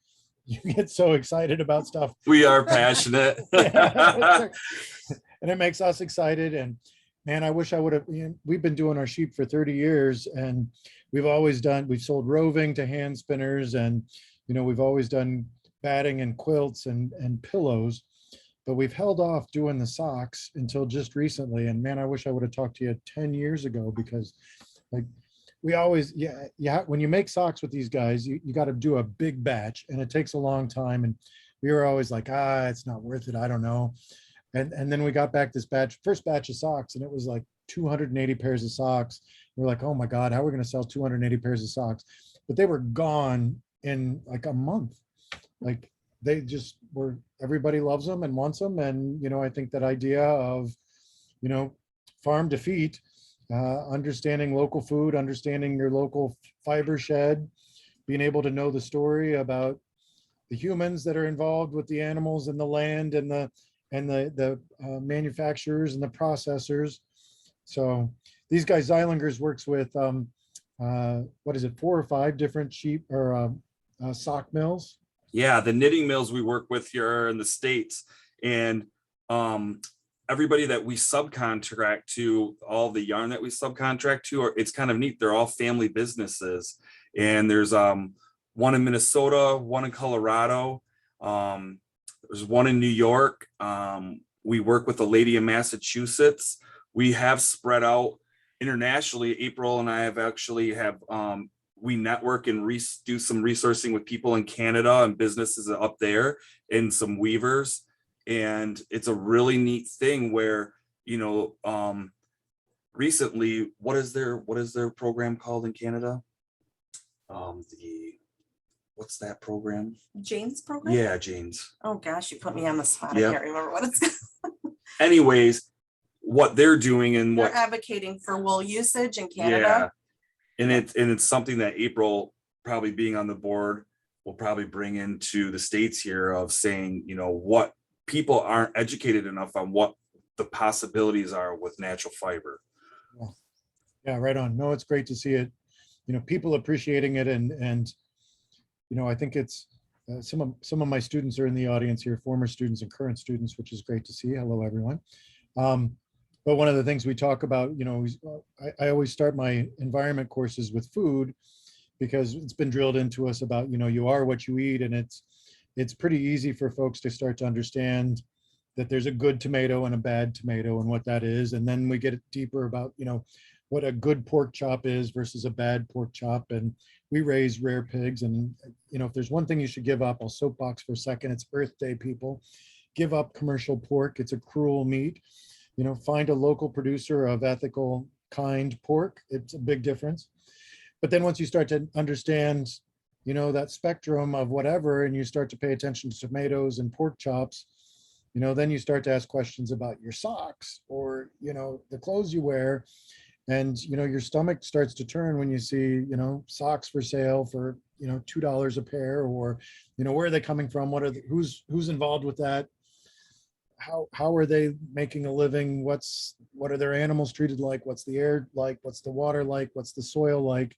you get so excited about stuff. We are passionate. And it makes us excited. And man, I wish I would have, we've been doing our sheep for 30 years and we've sold roving to hand spinners, and, we've always done batting and quilts and pillows, but we've held off doing the socks until just recently. And man, I wish I would have talked to you 10 years ago, because like we always, when you make socks with these guys, you got to do a big batch and it takes a long time. And we were always like, it's not worth it. I don't know. And then we got back this first batch of socks, and it was like 280 pairs of socks. We're like, oh my God, how are we going to sell 280 pairs of socks? But they were gone in like a month. Like they just were, everybody loves them and wants them. And, I think that idea of, farm to feet, understanding local food, understanding your local fiber shed, being able to know the story about the humans that are involved with the animals and the land and the manufacturers and the processors. So these guys, Zeilingers, works with, 4 or 5 different sheep or sock mills? Yeah, the knitting mills we work with here in the States, and everybody that we subcontract to, all the yarn that we subcontract to, it's kind of neat. They're all family businesses. And there's one in Minnesota, one in Colorado. There's one in New York. We work with a lady in Massachusetts. We have spread out internationally. April and I we network and do some resourcing with people in Canada and businesses up there, and some weavers. And it's a really neat thing where, recently, what is their program called in Canada? What's that program? Jane's program? Yeah, Jane's. Oh gosh, you put me on the spot. Yep. I can't remember what it's called. Anyways, what they're doing and They're what advocating for wool usage in Canada. Yeah. And it's something that April, probably being on the board, will probably bring into the States here, of saying, what people aren't educated enough on what the possibilities are with natural fiber. Yeah, right on. No, it's great to see it, people appreciating it. And I think it's some of my students are in the audience here, former students and current students, which is great to see. Hello, everyone. But one of the things we talk about, I always start my environment courses with food, because it's been drilled into us about, you are what you eat. And it's pretty easy for folks to start to understand, that there's a good tomato and a bad tomato and what that is. And then we get deeper about, what a good pork chop is versus a bad pork chop. And we raise rare pigs. And, if there's one thing you should give up, I'll soapbox for a second. It's Earth Day, people. Give up commercial pork. It's a cruel meat. Find a local producer of ethical, kind pork. It's a big difference. But then once you start to understand, that spectrum of whatever, and you start to pay attention to tomatoes and pork chops, then you start to ask questions about your socks or, the clothes you wear. And, your stomach starts to turn when you see, socks for sale for, $2 a pair, or, where are they coming from? Who's involved with that? How are they making a living? What are their animals treated like? What's the air like? What's the water like? What's the soil like?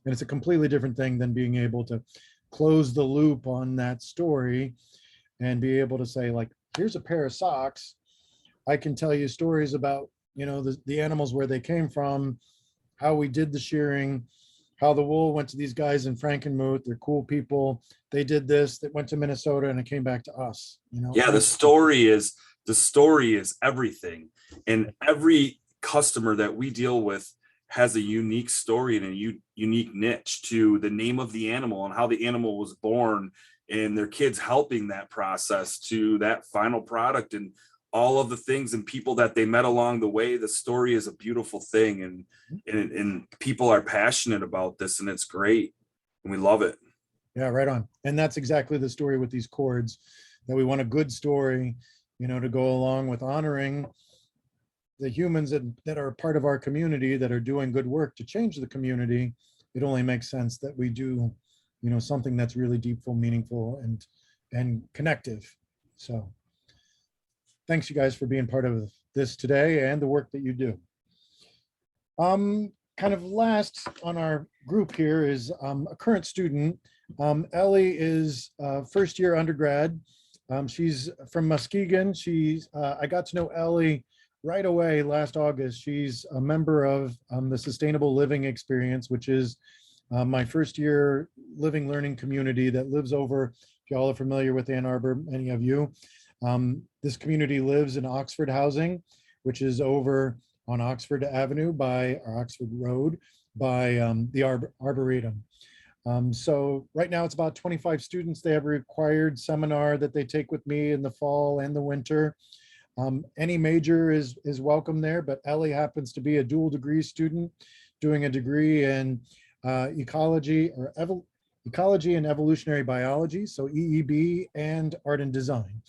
And it's a completely different thing than being able to close the loop on that story and be able to say, like, here's a pair of socks. I can tell you stories about, the animals, where they came from, how we did the shearing, how the wool went to these guys in Frankenmuth. They're cool people. They did this, that went to Minnesota, and it came back to us. Yeah, the story is everything. And every customer that we deal with has a unique story and a unique niche to the name of the animal and how the animal was born, and their kids helping that process to that final product, and all of the things and people that they met along the way. The story is a beautiful thing, and people are passionate about this, and it's great, and we love it. Yeah, right on. And that's exactly the story with these cords, that we want a good story, to go along with honoring the humans that are part of our community, that are doing good work to change the community. It only makes sense that we do, something that's really deepful, meaningful, and connective. So thanks, you guys, for being part of this today and the work that you do. Kind of last on our group here is a current student. Ellie is first year undergrad. She's from Muskegon. I got to know Ellie right away last August. She's a member of the Sustainable Living Experience, which is my first year living learning community that lives over, if y'all are familiar with Ann Arbor, many of you. This community lives in Oxford Housing, which is over on Oxford Avenue or Oxford Road by the Arboretum. So right now it's about 25 students. They have a required seminar that they take with me in the fall and the winter. Any major is welcome there, but Ellie happens to be a dual degree student doing a degree in ecology and evolutionary biology, so EEB, and art and design.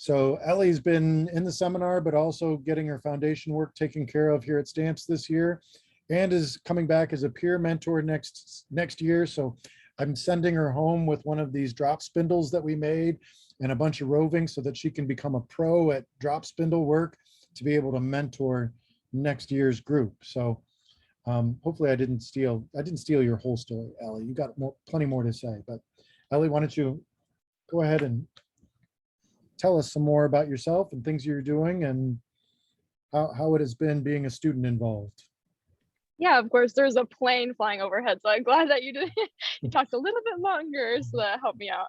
So Ellie's been in the seminar, but also getting her foundation work taken care of here at Stamps this year, and is coming back as a peer mentor next year. So I'm sending her home with one of these drop spindles that we made and a bunch of roving so that she can become a pro at drop spindle work to be able to mentor next year's group. So hopefully I didn't steal your whole story, Ellie. You got plenty more to say, but Ellie, why don't you go ahead and tell us some more about yourself and things you're doing and how it has been being a student involved. Yeah, of course, there's a plane flying overhead, so I'm glad that you talked a little bit longer, so that helped me out.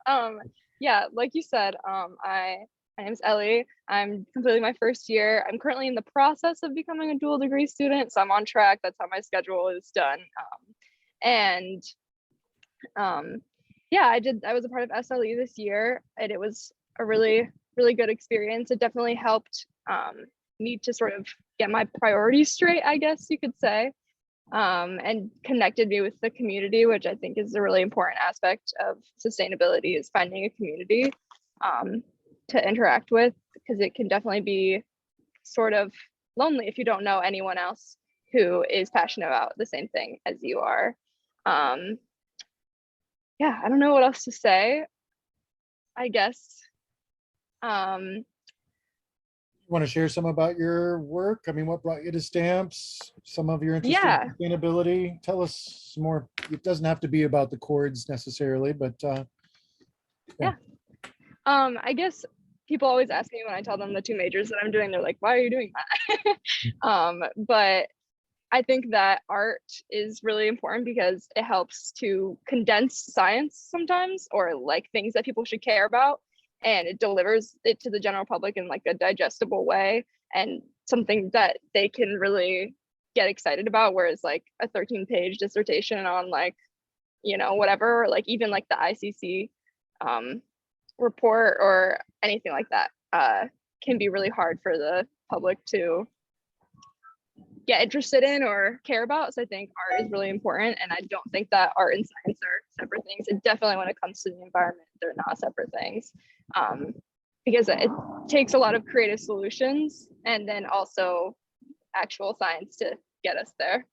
Yeah, like you said, my name's Ellie. I'm completing my first year. I'm currently in the process of becoming a dual degree student, so I'm on track. That's how my schedule is done. Yeah, I was a part of SLE this year, and it was a really, really good experience. It definitely helped me to sort of get my priorities straight, I guess you could say. And connected me with the community, which I think is a really important aspect of sustainability, is finding a community to interact with, because it can definitely be sort of lonely if you don't know anyone else who is passionate about the same thing as you are. Yeah, I don't know what else to say, I guess. Want to share some about your work? I mean, what brought you to Stamps? Some of your interest in sustainability? Tell us some more. It doesn't have to be about the cords necessarily, but yeah. I guess people always ask me when I tell them the two majors that I'm doing, they're like, why are you doing that? But I think that art is really important because it helps to condense science sometimes, or like things that people should care about, and it delivers it to the general public in like a digestible way and something that they can really get excited about. Whereas like a 13-page dissertation on like, you know, whatever, like even like the ICC report or anything like that can be really hard for the public to get interested in or care about. So I think art is really important. And I don't think that art and science are separate things. And definitely when it comes to the environment, they're not separate things. Because it takes a lot of creative solutions and then also actual science to get us there.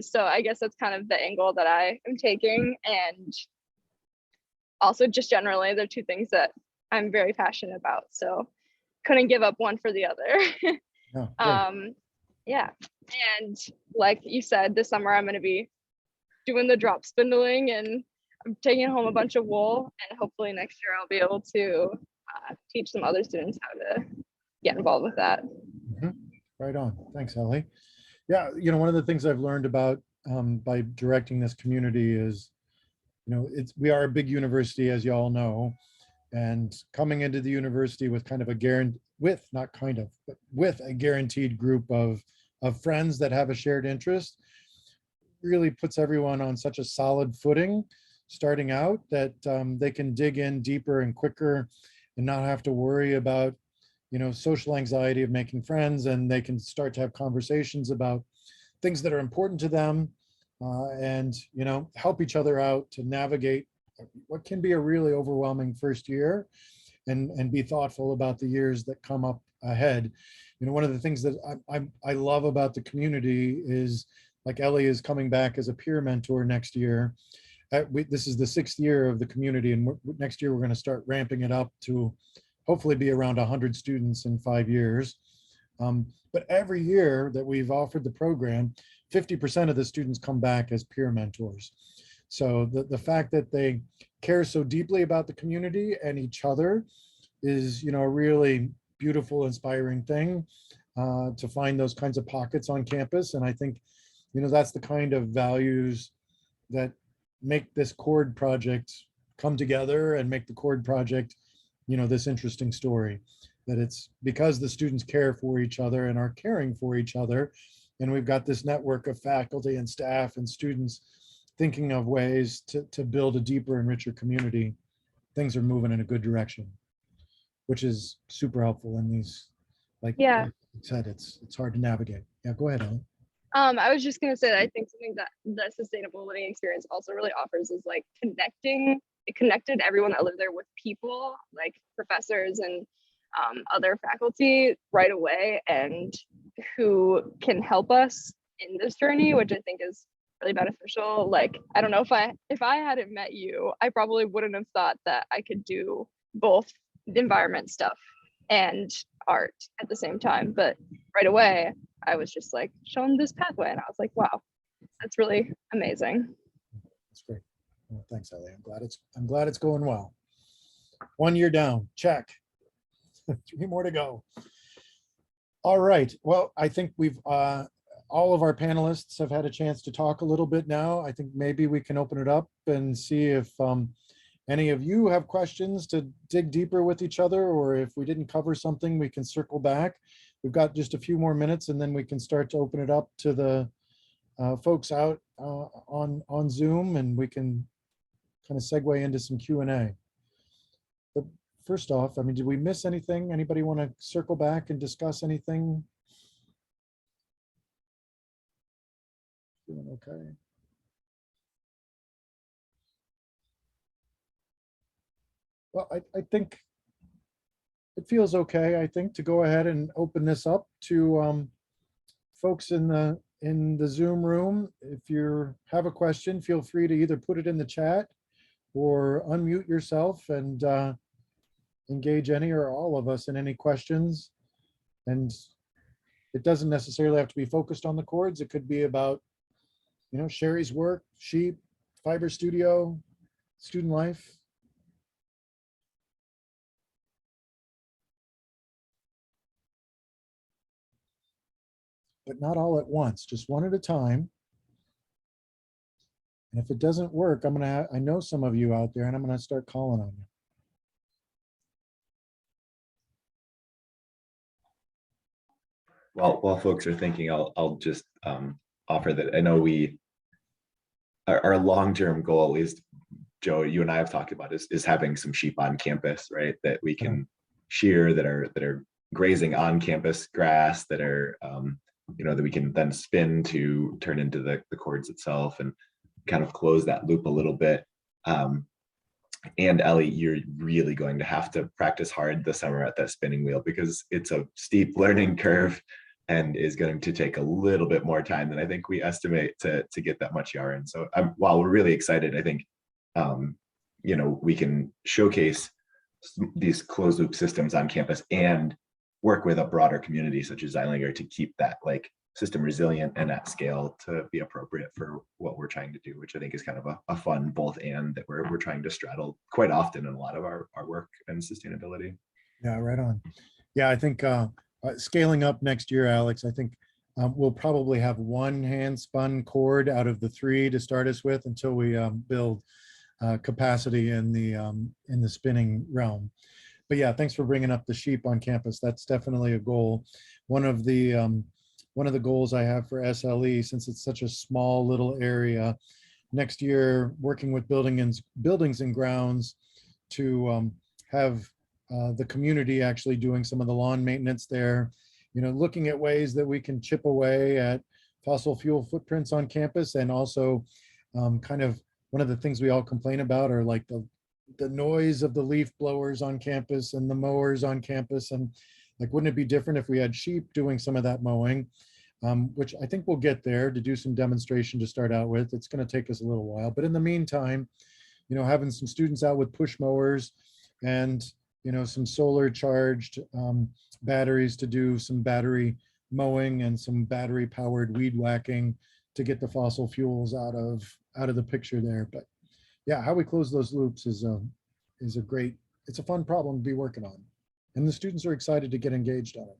So I guess that's kind of the angle that I am taking. And also just generally, they're two things that I'm very passionate about. So couldn't give up one for the other. Yeah. And like you said, this summer I'm going to be doing the drop spindling and I'm taking home a bunch of wool, and hopefully next year I'll be able to teach some other students how to get involved with that. Right on. Thanks, Ellie. Yeah, you know, one of the things I've learned about by directing this community is, you know, we are a big university, as you all know, and coming into the university with kind of a with a guaranteed group of friends that have a shared interest really puts everyone on such a solid footing starting out that they can dig in deeper and quicker and not have to worry about, you know, social anxiety of making friends, and they can start to have conversations about things that are important to them and, you know, help each other out to navigate what can be a really overwhelming first year and be thoughtful about the years that come up ahead. You know, one of the things that I love about the community is, like, Ellie is coming back as a peer mentor next year. This is the 6th year of the community, and next year we're going to start ramping it up to hopefully be around 100 students in 5 years. But every year that we've offered the program, 50% of the students come back as peer mentors. So the fact that they care so deeply about the community and each other is, you know, a really beautiful, inspiring thing to find those kinds of pockets on campus. And I think, you know, that's the kind of values that make this Chord project come together and make the Chord project, you know, this interesting story. That it's because the students care for each other and are caring for each other. And we've got this network of faculty and staff and students thinking of ways to build a deeper and richer community. Things are moving in a good direction, which is super helpful in these, like I said, it's hard to navigate. Yeah, go ahead, Ellie. I was just gonna say that I think something that the sustainable living experience also really offers is like it connected everyone that lived there with people, like professors and other faculty right away, and who can help us in this journey, which I think is really beneficial. Like, I don't know, if I hadn't met you, I probably wouldn't have thought that I could do both environment stuff and art at the same time. But right away, I was just like shown this pathway, and I was like, wow, that's really amazing. That's great. Well, thanks, Ellie. I'm glad it's going well. 1 year down, check. 3 more to go. All right. Well, I think we've all of our panelists have had a chance to talk a little bit now. I think maybe we can open it up and see if any of you have questions to dig deeper with each other, or if we didn't cover something, we can circle back. We've got just a few more minutes, and then we can start to open it up to the folks out on Zoom, and we can kind of segue into some Q&A. But first off, I mean, did we miss anything? Anybody want to circle back and discuss anything? Doing okay. Well, I think it feels okay, I think, to go ahead and open this up to folks in the Zoom room. If you have a question, feel free to either put it in the chat or unmute yourself and engage any or all of us in any questions. And it doesn't necessarily have to be focused on the chords. It could be about, you know, Sherry's work, sheep, fiber studio, student life. But not all at once, just one at a time. And if it doesn't work, I know some of you out there, and I'm gonna start calling on you. while folks are thinking, I'll just offer that I know our long-term goal is, Joe, you and I have talked about is having some sheep on campus, right? That we can shear, that are grazing on campus grass, that are that we can then spin to turn into the cords itself and kind of close that loop a little bit. And Ellie, you're really going to have to practice hard this summer at that spinning wheel, because it's a steep learning curve and is going to take a little bit more time than I think we estimate to get that much yarn. So while we're really excited, I think we can showcase these closed loop systems on campus and work with a broader community such as Zeilinger to keep that system resilient and at scale to be appropriate for what we're trying to do, which I think is kind of a fun both and that we're trying to straddle quite often in a lot of our work and sustainability. Yeah, right on. Yeah, I think scaling up next year, Alex, I think we'll probably have one hand spun cord out of the 3 to start us with until we build capacity in the spinning realm. But yeah, thanks for bringing up the sheep on campus. That's definitely a goal. One of the goals I have for SLE, since it's such a small little area, next year working with buildings and grounds to have the community actually doing some of the lawn maintenance there, looking at ways that we can chip away at fossil fuel footprints on campus. And also kind of one of the things we all complain about are like the noise of the leaf blowers on campus and the mowers on campus. And wouldn't it be different if we had sheep doing some of that mowing, which I think we'll get there to do some demonstration to start out with. It's going to take us a little while, but in the meantime, having some students out with push mowers and, some solar charged batteries to do some battery mowing and some battery powered weed whacking to get the fossil fuels out of the picture there. But yeah, how we close those loops is it's a fun problem to be working on. And the students are excited to get engaged on it.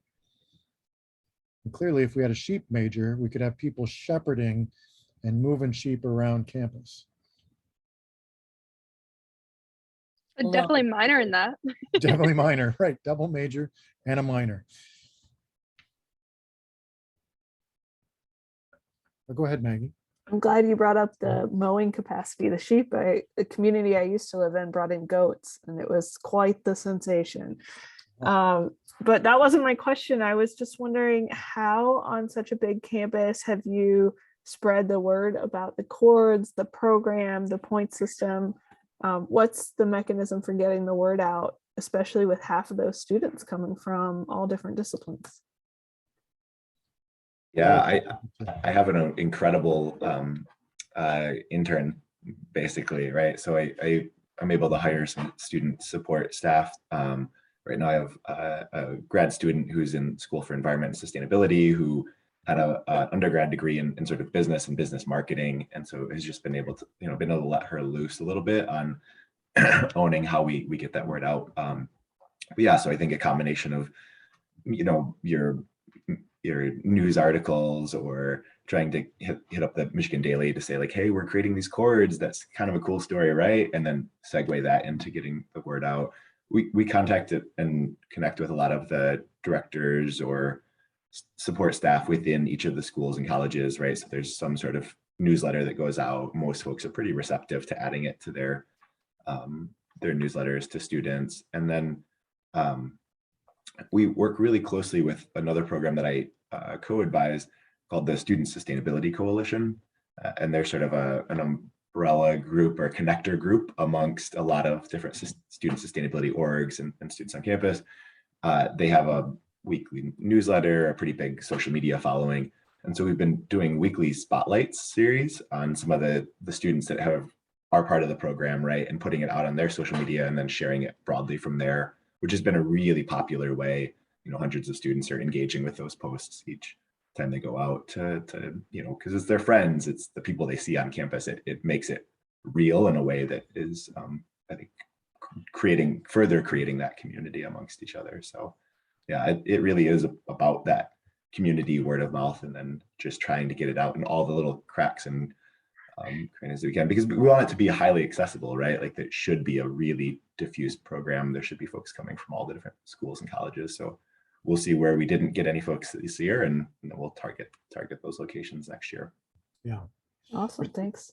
And clearly, if we had a sheep major, we could have people shepherding and moving sheep around campus. But definitely minor in that. Definitely minor, right? Double major and a minor. Go ahead, Maggie. I'm glad you brought up the mowing capacity. The sheep, the community I used to live in brought in goats, and it was quite the sensation. But that wasn't my question. I was just wondering how on such a big campus have you spread the word about the cords, the program, the point system? What's the mechanism for getting the word out, especially with half of those students coming from all different disciplines? Yeah, I have an incredible intern, basically, right? So I'm able to hire some student support staff. Right now I have a grad student who's in school for environment and sustainability who had an undergrad degree in sort of business and business marketing. And so has just been able to let her loose a little bit on owning how we get that word out. But yeah, so I think a combination of, your news articles or trying to hit up the Michigan Daily to say hey, we're creating these cords. That's kind of a cool story, right? And then segue that into getting the word out. We contact and connect with a lot of the directors or support staff within each of the schools and colleges, right? So there's some sort of newsletter that goes out. Most folks are pretty receptive to adding it to their newsletters to students. And then we work really closely with another program that I co-advise called the Student Sustainability Coalition. And they're sort of an umbrella group or connector group amongst a lot of different student sustainability orgs and students on campus. They have a weekly newsletter, a pretty big social media following. And so we've been doing weekly spotlights series on some of the students that are part of the program, right? And putting it out on their social media and then sharing it broadly from there, which has been a really popular way. Hundreds of students are engaging with those posts each time they go out to because it's their friends, it's the people they see on campus. It makes it real in a way that is, I think, creating that community amongst each other. So yeah, it really is about that community word of mouth, and then just trying to get it out in all the little cracks and crannies that we can, because we want it to be highly accessible, right? It should be a really diffused program. There should be folks coming from all the different schools and colleges. So we'll see where we didn't get any folks this year, and we'll target those locations next year. Yeah. Awesome, thanks.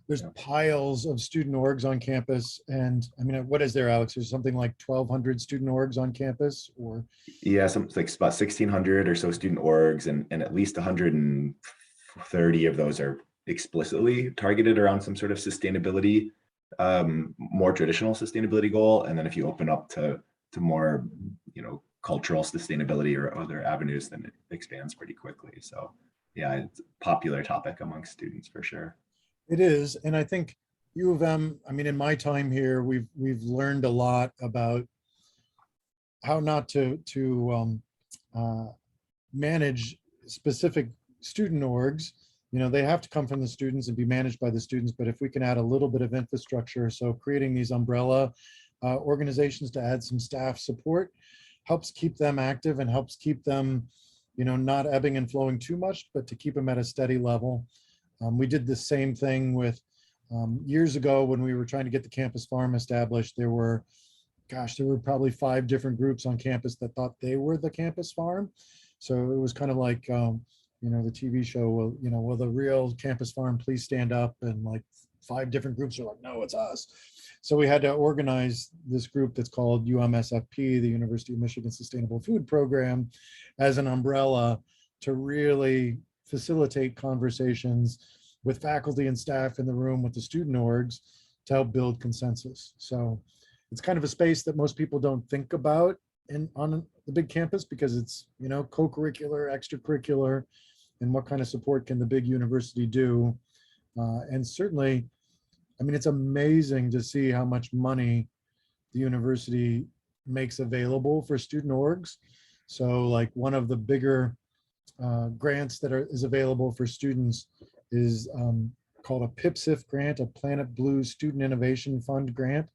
There's piles of student orgs on campus. And I mean, what is there, Alex? There's something like 1,200 student orgs on campus, or? Yeah, something like about 1,600 or so student orgs, and at least 130 of those are explicitly targeted around some sort of sustainability, more traditional sustainability goal. And then if you open up to more, cultural sustainability or other avenues, then it expands pretty quickly. So yeah, it's a popular topic amongst students for sure. It is. And I think U of M, I mean, in my time here, we've learned a lot about how not to manage specific student orgs. They have to come from the students and be managed by the students, but if we can add a little bit of infrastructure, so creating these umbrella organizations to add some staff support helps keep them active and helps keep them, not ebbing and flowing too much, but to keep them at a steady level. We did the same thing with years ago when we were trying to get the campus farm established. There were probably 5 different groups on campus that thought they were the campus farm. So it was kind of like, the TV show, will the real campus farm please stand up? And like 5 different groups are like, no, it's us. So we had to organize this group that's called UMSFP, the University of Michigan Sustainable Food Program, as an umbrella to really facilitate conversations with faculty and staff in the room with the student orgs to help build consensus. So it's kind of a space that most people don't think about on the big campus, because it's, co-curricular, extracurricular, and what kind of support can the big university do? And certainly, I mean, it's amazing to see how much money the university makes available for student orgs. So like one of the bigger grants that is available for students is called a PIPSIF grant, a Planet Blue Student Innovation Fund grant.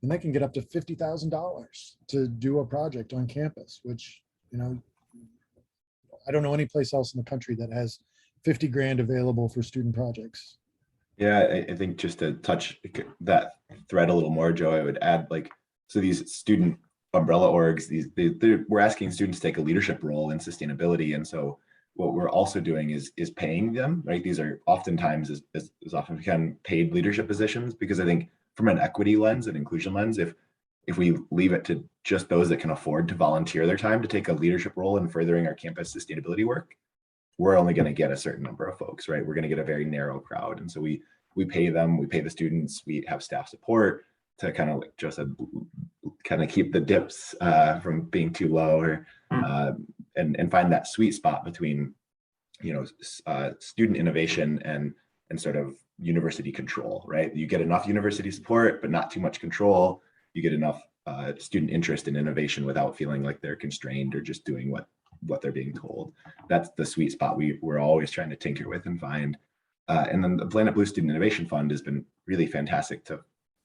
And that can get up to $50,000 to do a project on campus, which, I don't know any place else in the country that has 50 grand available for student projects. Yeah, I think just to touch that thread a little more, Joe, I would add, so these student umbrella orgs, we're asking students to take a leadership role in sustainability. And so what we're also doing is paying them, right? These are oftentimes, as often become paid leadership positions, because I think from an equity lens and inclusion lens, if we leave it to just those that can afford to volunteer their time to take a leadership role in furthering our campus sustainability work, we're only going to get a certain number of folks, right? We're going to get a very narrow crowd. And so we pay them, we pay the students, we have staff support to kind of, like Joe said, kind of keep the dips from being too low, or and find that sweet spot between, student innovation and sort of university control, right? You get enough university support, but not too much control. You get enough student interest in innovation without feeling like they're constrained or just doing what they're being told. That's the sweet spot we're always trying to tinker with and find. And then the Planet Blue Student Innovation Fund has been really fantastic to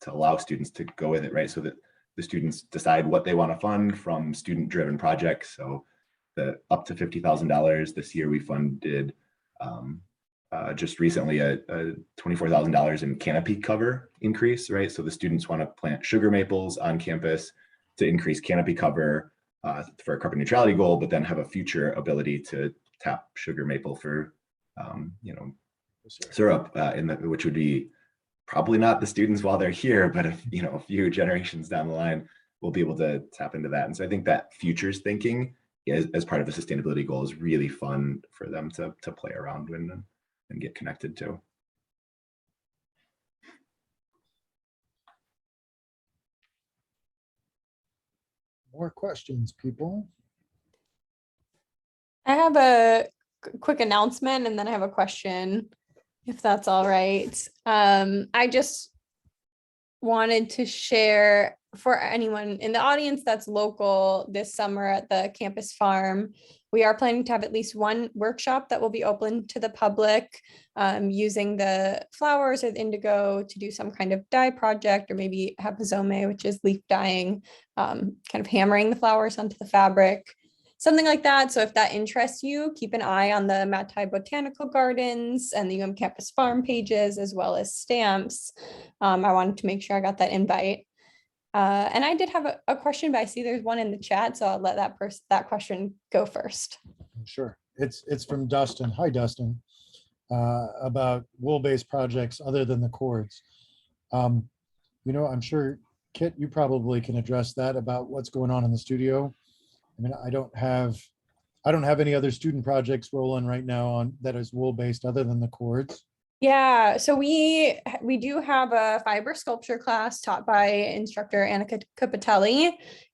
allow students to go with it, right? So that the students decide what they want to fund from student-driven projects. So the up to $50,000 this year, we funded just recently a $24,000 in canopy cover increase, right? So the students want to plant sugar maples on campus to increase canopy cover for a carbon neutrality goal, but then have a future ability to tap sugar maple for, syrup, which would be probably not the students while they're here, but a few generations down the line, we'll be able to tap into that. And so I think that futures thinking as part of a sustainability goal is really fun for them to play around with and get connected to. More questions, people? I have a quick announcement and then I have a question, if that's all right. I just wanted to share for anyone in the audience that's local this summer at the campus farm. We are planning to have at least one workshop that will be open to the public, using the flowers or the indigo to do some kind of dye project, or maybe hapazome, which is leaf dyeing, kind of hammering the flowers onto the fabric, something like that. So if that interests you, keep an eye on the Matai Botanical Gardens and the Campus Farm pages, as well as stamps. I wanted to make sure I got that invite. And I did have a question, but I see there's one in the chat, so I'll let that question go first. Sure. It's from Dustin. Hi, Dustin. About wool-based projects other than the cords. I'm sure, Kit, you probably can address that about what's going on in the studio. I mean, I don't have any other student projects rolling right now on that is wool-based other than the cords. Yeah, so we do have a fiber sculpture class taught by instructor Annika Capitelli.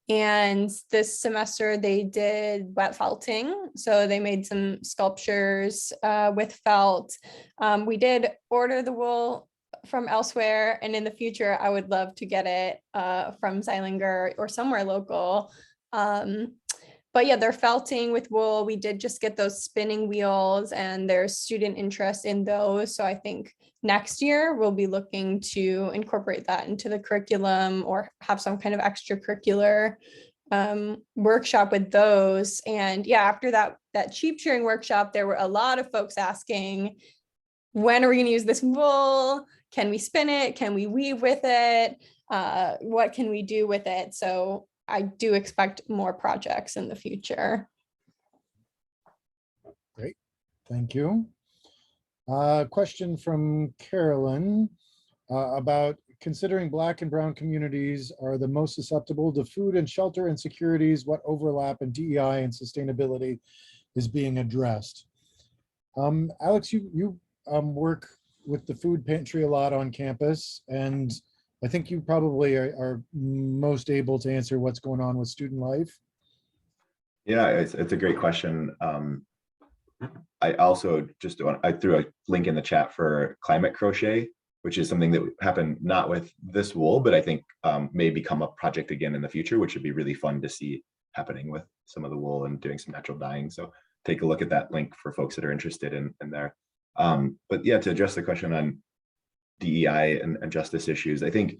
And this semester they did wet felting. So they made some sculptures with felt. We did order the wool from elsewhere. And in the future, I would love to get it from Zeilinger or somewhere local. But yeah, they're felting with wool. We did just get those spinning wheels and there's student interest in those. So I think next year we'll be looking to incorporate that into the curriculum or have some kind of extracurricular workshop with those. And yeah, after that cheap shearing workshop, there were a lot of folks asking, when are we going to use this wool? Can we spin it? Can we weave with it? What can we do with it? So I do expect more projects in the future. Great, thank you. Question from Carolyn about considering Black and Brown communities are the most susceptible to food and shelter insecurities, what overlap in DEI and sustainability is being addressed. Alex, you work with the food pantry a lot on campus, and I think you probably are most able to answer what's going on with student life. Yeah, it's a great question. I also I threw a link in the chat for climate crochet, which is something that happened not with this wool, but I think may become a project again in the future, which would be really fun to see happening with some of the wool and doing some natural dyeing. So take a look at that link for folks that are interested in there. But yeah, to address the question on DEI and justice issues, I think,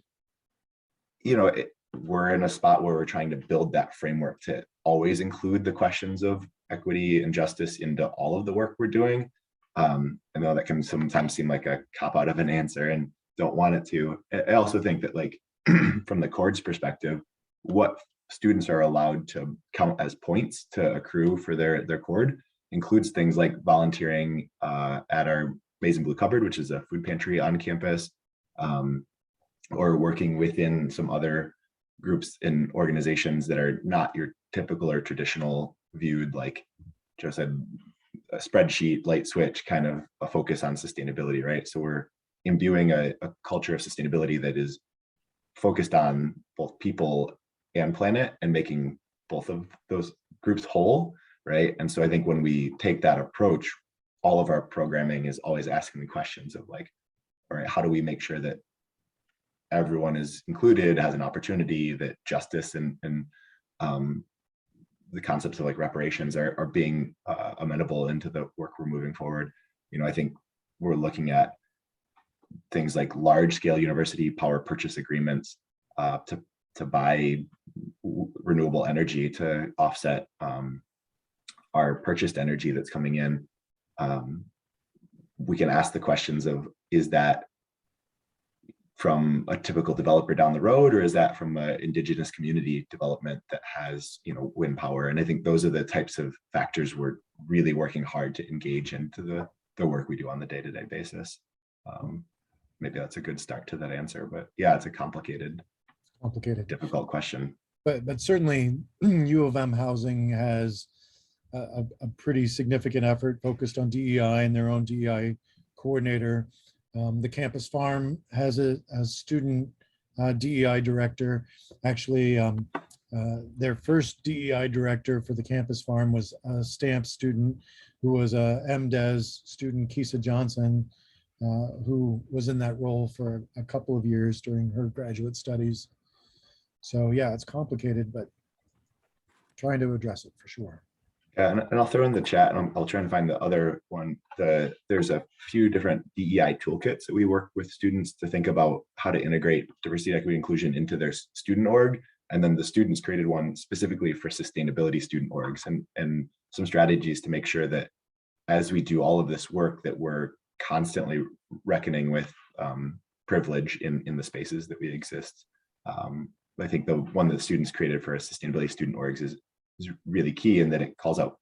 we're in a spot where we're trying to build that framework to always include the questions of equity and justice into all of the work we're doing. I know that can sometimes seem like a cop-out of an answer and don't want it to. I also think that, like, from the cords perspective, what students are allowed to count as points to accrue for their cord includes things like volunteering at our Maize and Blue Cupboard, which is a food pantry on campus, or working within some other groups and organizations that are not your typical or traditional viewed, like Joe said, a spreadsheet, light switch, kind of a focus on sustainability, right? So we're imbuing a culture of sustainability that is focused on both people and planet and making both of those groups whole, right? And so I think when we take that approach, all of our programming is always asking the questions of, like, all right, how do we make sure that everyone is included, has an opportunity, that justice and the concepts of, like, reparations are being amenable into the work we're moving forward. I think we're looking at things like large scale university power purchase agreements to buy renewable energy to offset our purchased energy that's coming in. We can ask the questions of, is that from a typical developer down the road, or is that from an indigenous community development that has, wind power? And I think those are the types of factors we're really working hard to engage into the work we do on the day-to-day basis. Maybe that's a good start to that answer, but yeah, it's a complicated, difficult question. But certainly U of M Housing has a pretty significant effort focused on DEI and their own DEI coordinator. The campus farm has a student DEI director. Actually, their first DEI director for the campus farm was a STAMP student who was a MDes student, Kisa Johnson, who was in that role for a couple of years during her graduate studies. So yeah, it's complicated, but trying to address it for sure. Yeah, and I'll throw in the chat, and I'll try and find the other one. There's a few different DEI toolkits that we work with students to think about how to integrate diversity, equity, inclusion into their student org. And then the students created one specifically for sustainability student orgs, and some strategies to make sure that as we do all of this work, that we're constantly reckoning with privilege in the spaces that we exist. I think the one that the students created for sustainability student orgs is really key in that it calls out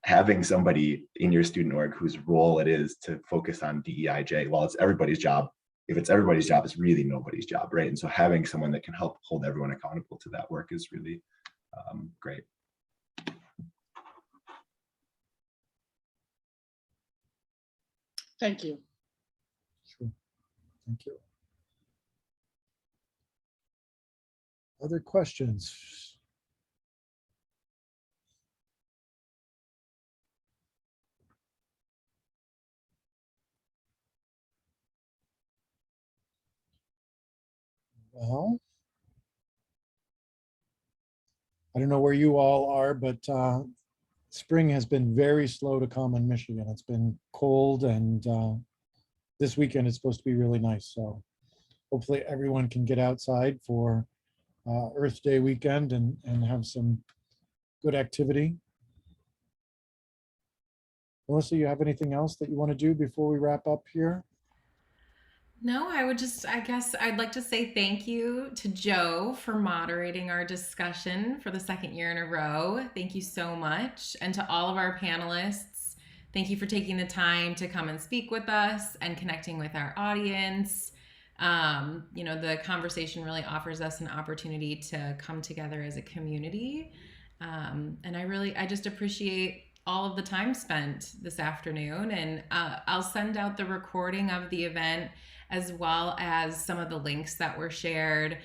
having somebody in your student org whose role it is to focus on DEIJ. While it's everybody's job, if it's everybody's job, it's really nobody's job, right? And so having someone that can help hold everyone accountable to that work is really great. Thank you. Sure. Thank you. Other questions? Well, I don't know where you all are, but spring has been very slow to come in Michigan. It's been cold, and this weekend it's supposed to be really nice. So hopefully everyone can get outside for Earth Day weekend and have some good activity. Melissa, you have anything else that you want to do before we wrap up here? No, I guess I'd like to say thank you to Joe for moderating our discussion for the second year in a row. Thank you so much. And to all of our panelists, thank you for taking the time to come and speak with us and connecting with our audience. The conversation really offers us an opportunity to come together as a community. And I just appreciate all of the time spent this afternoon. And I'll send out the recording of the event as well as some of the links that were shared.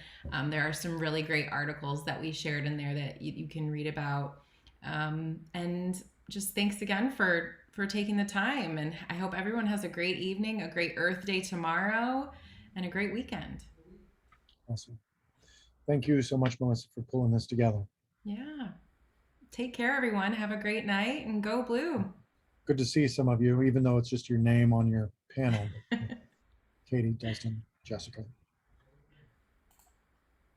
There are some really great articles that we shared in there that you can read about. And just thanks again for taking the time. And I hope everyone has a great evening, a great Earth Day tomorrow, and a great weekend. Awesome. Thank you so much, Melissa, for pulling this together. Yeah. Take care, everyone. Have a great night and go blue. Good to see some of you, even though it's just your name on your panel. Katie, Dustin, Jessica.